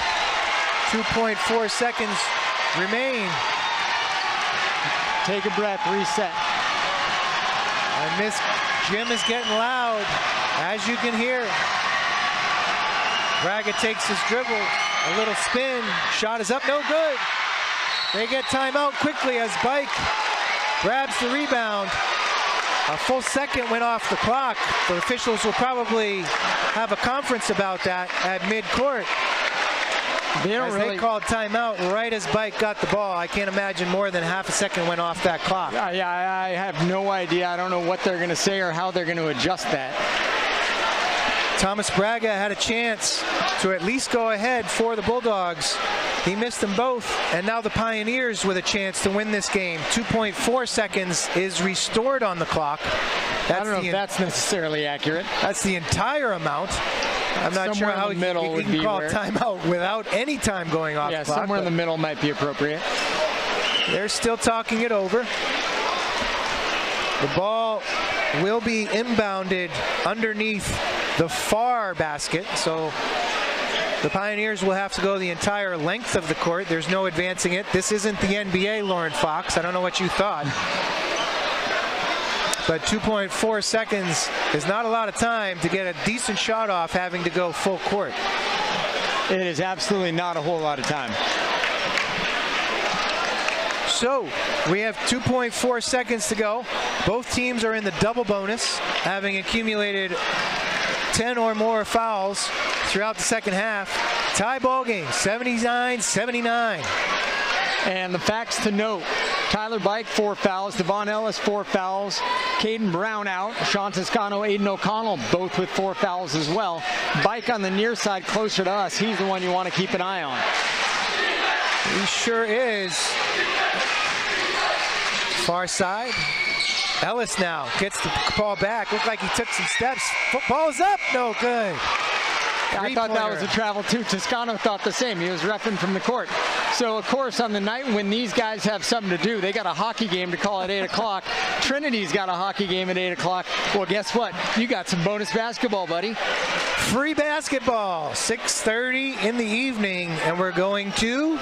2.4 seconds remain. Take a breath, reset. And this gym is getting loud, as you can hear. Braga takes his dribble, a little spin, shot is up, no good. They get timeout quickly as Bike grabs the rebound. A full second went off the clock. The officials will probably have a conference about that at midcourt. They called timeout right as Bike got the ball. I can't imagine more than half a second went off that clock. Yeah, I have no idea. I don't know what they're going to say or how they're going to adjust that. Thomas Braga had a chance to at least go ahead for the Bulldogs. He missed them both, and now the Pioneers with a chance to win this game. 2.4 seconds is restored on the clock. I don't know if that's necessarily accurate. That's the entire amount. I'm not sure how you can call timeout without any time going off the clock. Yeah, somewhere in the middle might be appropriate. They're still talking it over. The ball will be inbounded underneath the far basket, so the Pioneers will have to go the entire length of the court. There's no advancing it. This isn't the NBA, Lauren Fox. I don't know what you thought. But 2.4 seconds is not a lot of time to get a decent shot off having to go full court. It is absolutely not a whole lot of time. So we have 2.4 seconds to go. Both teams are in the double bonus, having accumulated 10 or more fouls throughout the second half. Tie ball game, 79-79. And the facts to note: Tyler Bike, 4 fouls. Devon Ellis, 4 fouls. Caden Brown out. Sean Toscano, Aiden O'Connell, both with 4 fouls as well. Bike on the near side, closer to us. He's the one you want to keep an eye on. He sure is. Far side. Ellis now gets the ball back. Looked like he took some steps. Ball's up. No good. I thought that was a travel too. Toscano thought the same. He was reffing from the court. So, of course, on the night when these guys have something to do, they got a hockey game to call at 8 o'clock. Trinity's got a hockey game at 8 o'clock. Well, guess what? You got some bonus basketball, buddy. Free basketball, 6:30 in the evening, and we're going to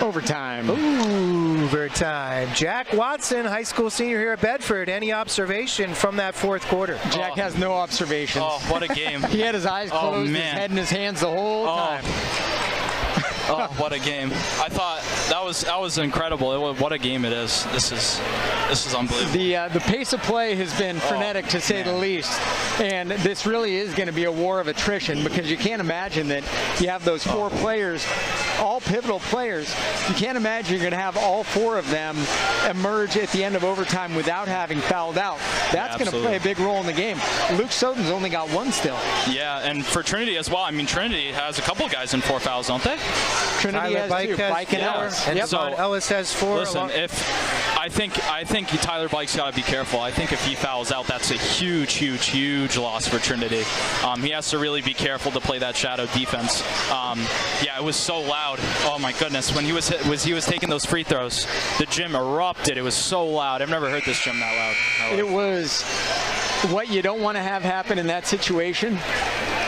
overtime. Overtime. Jack Watson, high school senior here at Bedford. Any observation from that fourth quarter? Jack has no observations. Oh, what a game. He had his eyes closed, his head in his hands the whole time. Oh, what a game. I thought that was incredible. What a game it is. This is unbelievable. The pace of play has been frenetic, to say the least. And this really is going to be a war of attrition, because you can't imagine that you have those four players, all pivotal players. You can't imagine you're going to have all four of them emerge at the end of overtime without having fouled out. That's going to play a big role in the game. Luke Soden's only got one still. Yeah, and for Trinity as well. I mean, Trinity has a couple guys in 4 fouls, don't they? Trinity Tyler has Bike two. Has Bike and Ellis. And yep. so Ellis has 4. Listen, I think Tyler Bike's got to be careful. I think if he fouls out, that's a huge loss for Trinity. He has to really be careful to play that shadow defense. Yeah, it was so loud. Oh my goodness, when he was taking those free throws, the gym erupted. It was so loud. I've never heard this gym that loud. It was what you don't want to have happen in that situation.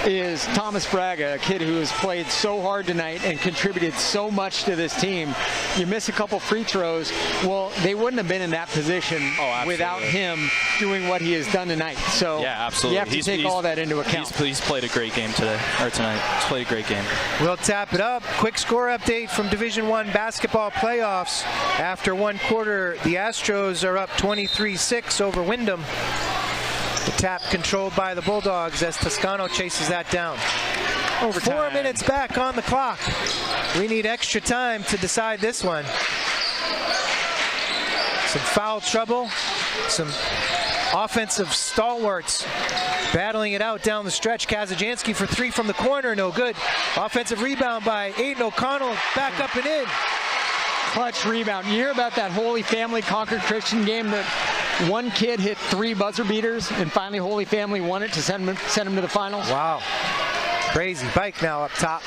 Is Thomas Braga, a kid who has played so hard tonight and contributed so much to this team. You miss a couple free throws, well, they wouldn't have been in that position without him doing what he has done tonight. So yeah, absolutely. You have to take all that into account. He's played a great game tonight. He's played a great game. We'll tap it up. Quick score update from Division I basketball playoffs. After one quarter, the Astros are up 23-6 over Wyndham. The tap controlled by the Bulldogs as Toscano chases that down. Overtime. 4 minutes back on the clock. We need extra time to decide this one. Some foul trouble, some offensive stalwarts battling it out down the stretch. Kazajanski for 3 from the corner, no good. Offensive rebound by Aiden O'Connell, back up and in. Clutch rebound. You hear about that Holy Family Concord Christian game that one kid hit 3 buzzer beaters and finally Holy Family won it to send him to the finals? Wow. Crazy. Bike now up top.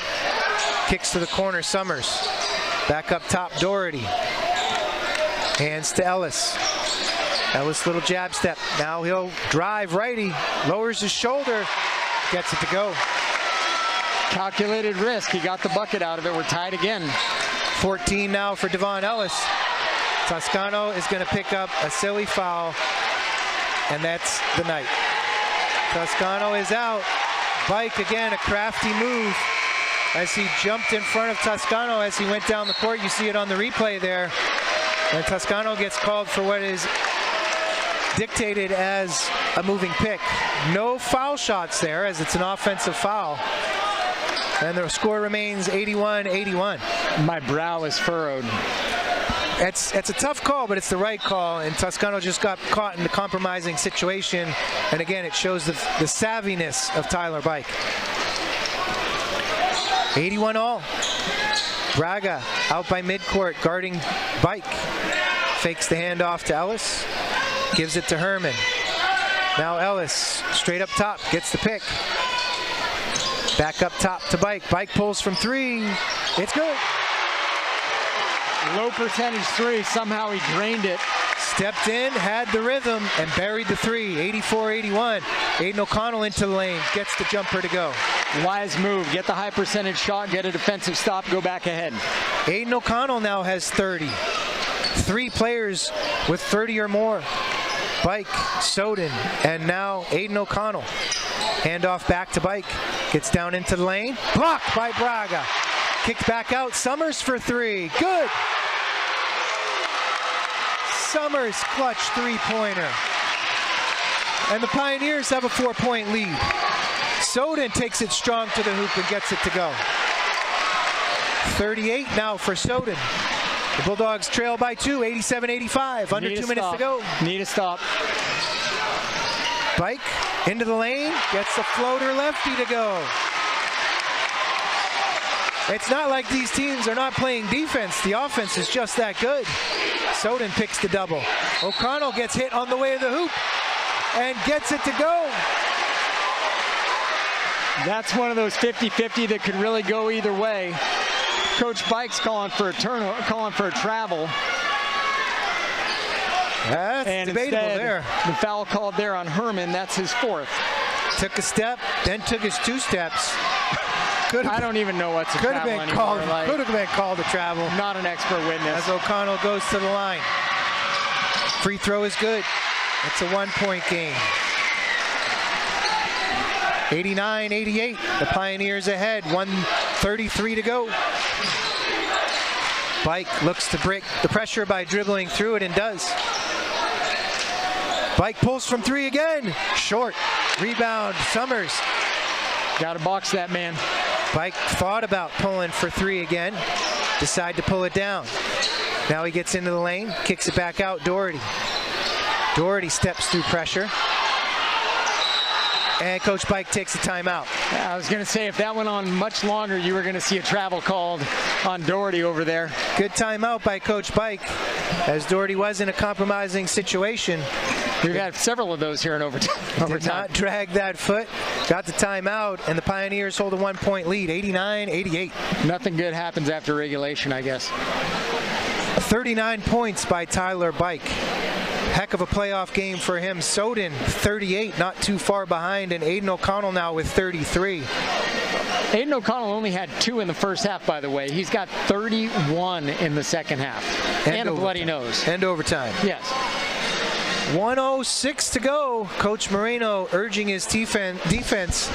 Kicks to the corner, Summers. Back up top, Doherty. Hands to Ellis. Ellis, little jab step. Now he'll drive righty. Lowers his shoulder. Gets it to go. Calculated risk. He got the bucket out of it. We're tied again. 14 now for Devon Ellis. Toscano is going to pick up a silly foul, and that's the night. Toscano is out. Bike again, a crafty move as he jumped in front of Toscano as he went down the court. You see it on the replay there. And Toscano gets called for what is dictated as a moving pick. No foul shots there as it's an offensive foul. And the score remains 81-81. My brow is furrowed. It's a tough call, but it's the right call, and Toscano just got caught in the compromising situation. And again, it shows the savviness of Tyler Bike. 81 all. Braga out by midcourt, guarding Bike. Fakes the handoff to Ellis. Gives it to Herman. Now Ellis, straight up top, gets the pick. Back up top to Bike. Bike pulls from 3. It's good. Low percentage 3. Somehow he drained it. Stepped in, had the rhythm, and buried the 3. 84-81. Aiden O'Connell into the lane. Gets the jumper to go. Wise move. Get the high percentage shot, get a defensive stop, go back ahead. Aiden O'Connell now has 30. 3 players with 30 or more. Bike, Soden, and now Aiden O'Connell. Handoff back to Bike. Gets down into the lane. Blocked by Braga. Kicked back out. Summers for 3. Good. Summers clutch 3-pointer. And the Pioneers have a 4-point lead. Soden takes it strong to the hoop and gets it to go. 38 now for Soden. The Bulldogs trail by 2, 87-85. Under 2 minutes to go. Need a stop. Bike into the lane, gets the floater lefty to go. It's not like these teams are not playing defense. The offense is just that good. Soden picks the double. O'Connell gets hit on the way to the hoop and gets it to go. That's one of those 50-50 that could really go either way. Coach Bike's calling for a travel. That's And debatable instead, there. the foul called there on Herman. That's his 4th. Took a step, then took his 2 steps. I don't even know what's a Could have travel been anymore. called. Like, Could have been called a travel. not an expert witness. As O'Connell goes to the line. Free throw is good. It's a 1-point game. 89-88. The Pioneers ahead. 1:33 to go. Bike looks to break the pressure by dribbling through it and does. Bike pulls from 3 again. Short. Rebound. Summers. Got to box that man. Bike thought about pulling for 3 again. Decide to pull it down. Now he gets into the lane. Kicks it back out. Doherty. Doherty steps through pressure. And Coach Bike takes a timeout. I was going to say, if that went on much longer, you were going to see a travel called on Doherty over there. Good timeout by Coach Bike, as Doherty was in a compromising situation. We've had several of those here in overtime. Did not drag that foot. Got the timeout, and the Pioneers hold a 1-point lead, 89-88. Nothing good happens after regulation, I guess. 39 points by Tyler Bike. Heck of a playoff game for him. Soden, 38, not too far behind, and Aiden O'Connell now with 33. Aiden O'Connell only had 2 in the first half, by the way. He's got 31 in the second half. And a bloody nose. And overtime. Yes. 1:06 to go. Coach Moreno urging his defense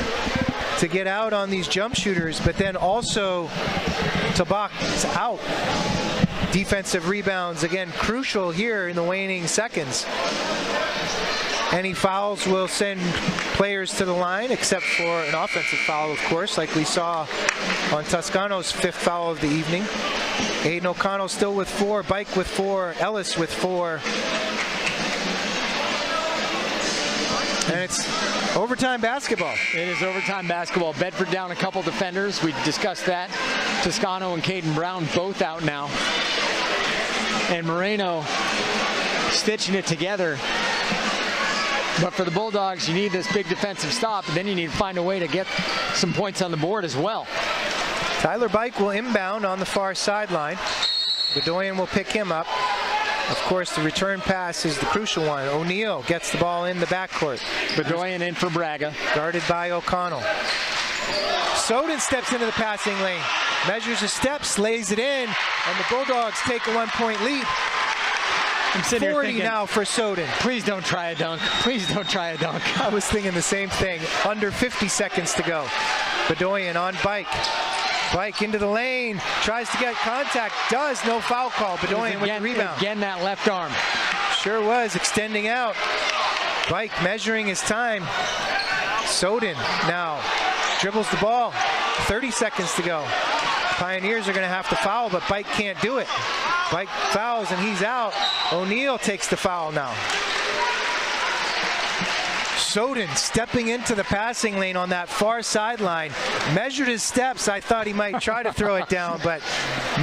to get out on these jump shooters, but then also to box out. Defensive rebounds, again, crucial here in the waning seconds. Any fouls will send players to the line, except for an offensive foul, of course, like we saw on Toscano's 5th foul of the evening. Aiden O'Connell still with 4, Bike with 4, Ellis with 4. And it's overtime basketball. It is overtime basketball. Bedford down a couple defenders. We discussed that. Toscano and Caden Brown both out now. And Moreno stitching it together. But for the Bulldogs, you need this big defensive stop, and then you need to find a way to get some points on the board as well. Tyler Bike will inbound on the far sideline. Bedoyan will pick him up. Of course, the return pass is the crucial one. O'Neal gets the ball in the backcourt. Bedoyan in for Braga. Guarded by O'Connell. Soden steps into the passing lane. Measures his steps, lays it in, and the Bulldogs take a 1-point lead. I'm sitting 40 here thinking, now for Soden. Please don't try a dunk. Please don't try a dunk. I was thinking the same thing. Under 50 seconds to go. Bedoyan on Bike. Bike into the lane, tries to get contact, does, no foul call. Bedoyan with the rebound. Again, that left arm. Sure was, extending out. Bike measuring his time. Soden now dribbles the ball, 30 seconds to go. Pioneers are going to have to foul, but Bike can't do it. Bike fouls and he's out. O'Neal takes the foul now. Soden stepping into the passing lane on that far sideline. Measured his steps. I thought he might try to throw it down, but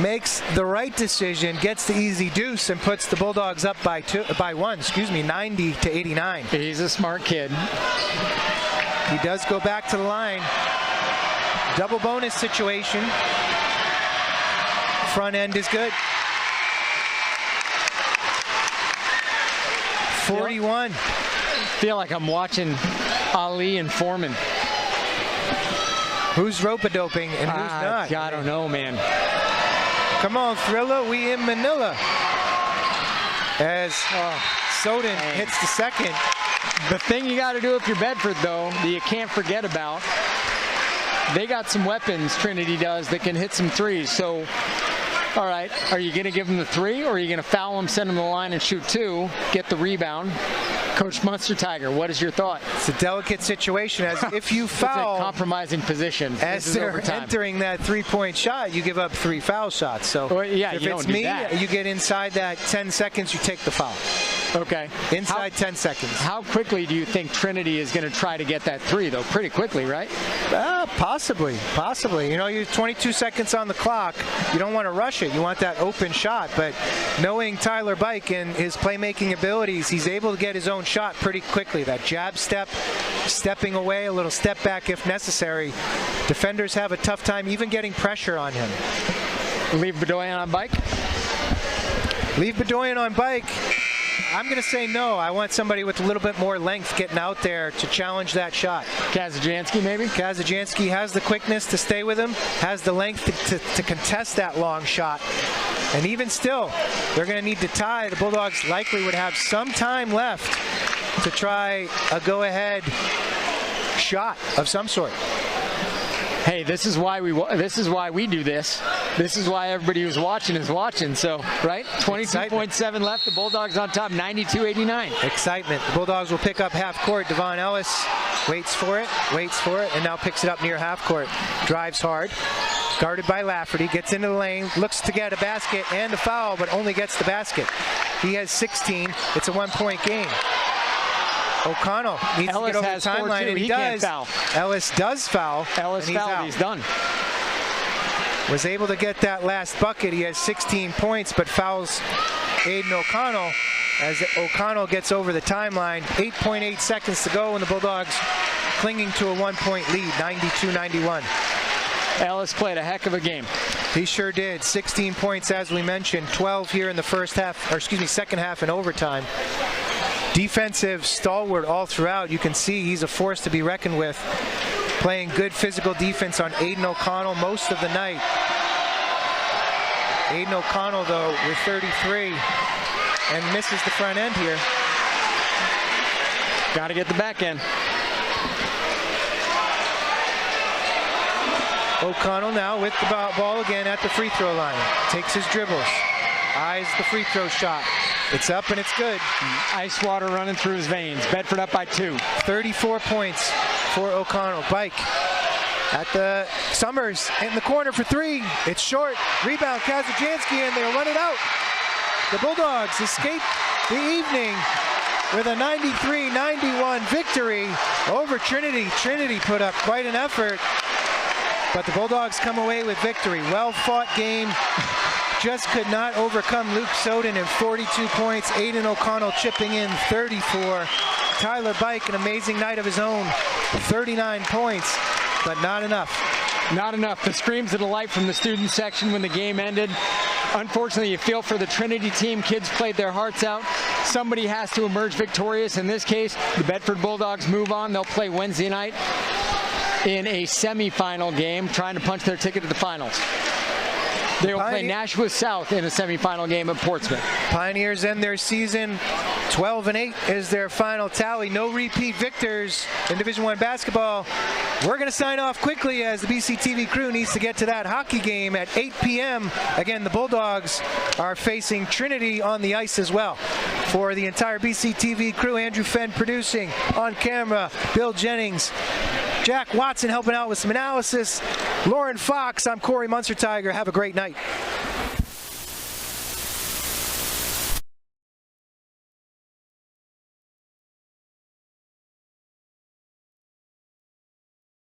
makes the right decision, gets the easy deuce, and puts the Bulldogs up by 1, 90-89. He's a smart kid. He does go back to the line. Double bonus situation. Front end is good. 41. I feel like I'm watching Ali and Foreman. Who's rope-a-doping and who's not? I don't know, man. Come on, Thrilla, we in Manila. As Soden hits the second. The thing you got to do if you're Bedford, though, that you can't forget about, they got some weapons, Trinity does, that can hit some threes. So, all right, are you going to give them the 3, or are you going to foul them, send them to the line, and shoot 2, get the rebound? Coach Munster Tiger, what is your thought? It's a delicate situation, as if you foul. It's a compromising position. As they're entering that 3-point shot, you give up 3 foul shots. So well, yeah, if it's me, you get inside that 10 seconds, you take the foul. Okay. Inside 10 seconds. How quickly do you think Trinity is going to try to get that three, though? Pretty quickly, right? Possibly. You know, you 22 seconds on the clock. You don't want to rush it. You want that open shot. But knowing Tyler Bike and his playmaking abilities, he's able to get his own shot pretty quickly. That jab step, stepping away, a little step back if necessary. Defenders have a tough time even getting pressure on him. Leave Bedoyan on Bike? Leave Bedoyan on Bike. I'm going to say no. I want somebody with a little bit more length getting out there to challenge that shot. Kazajanski, maybe? Kazajanski has the quickness to stay with him, has the length to contest that long shot. And even still, they're going to need to tie. The Bulldogs likely would have some time left to try a go-ahead shot of some sort. Hey, this is why we do this. This is why everybody who's watching is watching. So, right? 22.7 left. The Bulldogs on top, 92-89. Excitement. The Bulldogs will pick up half court. Devon Ellis waits for it, and now picks it up near half court. Drives hard. Guarded by Lafferty, gets into the lane, looks to get a basket and a foul, but only gets the basket. He has 16. It's a one-point game. O'Connell needs to get over the timeline, and he does. Foul. Ellis does foul. Ellis fouled. He's done. Was able to get that last bucket. He has 16 points, but fouls Aiden O'Connell as O'Connell gets over the timeline. 8.8 seconds to go, and the Bulldogs clinging to a one-point lead, 92-91. Ellis played a heck of a game. He sure did. 16 points, as we mentioned. 12 here in the second half in overtime. Defensive stalwart all throughout. You can see he's a force to be reckoned with. Playing good physical defense on Aiden O'Connell most of the night. Aiden O'Connell, though, with 33 and misses the front end here. Got to get the back end. O'Connell now with the ball again at the free throw line. Takes his dribbles. Eyes the free throw shot. It's up and it's good. Ice water running through his veins. Bedford up by 2. 34 points for O'Connell. Bike at the Summers in the corner for 3. It's short. Rebound Kazajanski, and they'll run it out. The Bulldogs escape the evening with a 93-91 victory over Trinity. Trinity put up quite an effort, but the Bulldogs come away with victory. Well-fought game. Just could not overcome Luke Soden in 42 points. Aiden O'Connell chipping in 34. Tyler Bike, an amazing night of his own, 39 points, but not enough. Not enough. The screams of delight from the student section when the game ended. Unfortunately, you feel for the Trinity team. Kids played their hearts out. Somebody has to emerge victorious. In this case, the Bedford Bulldogs move on. They'll play Wednesday night in a semifinal game, trying to punch their ticket to the finals. They will play Nashua South in a semifinal game at Portsmouth. Pioneers end their season 12-8 is their final tally. No repeat victors in Division I basketball. We're going to sign off quickly as the BCTV crew needs to get to that hockey game at 8 p.m. Again, the Bulldogs are facing Trinity on the ice as well. For the entire BCTV crew, Andrew Fenn producing, on camera, Bill Jennings, Jack Watson helping out with some analysis. Lauren Fox, I'm Corey Munster Tiger. Have a great night.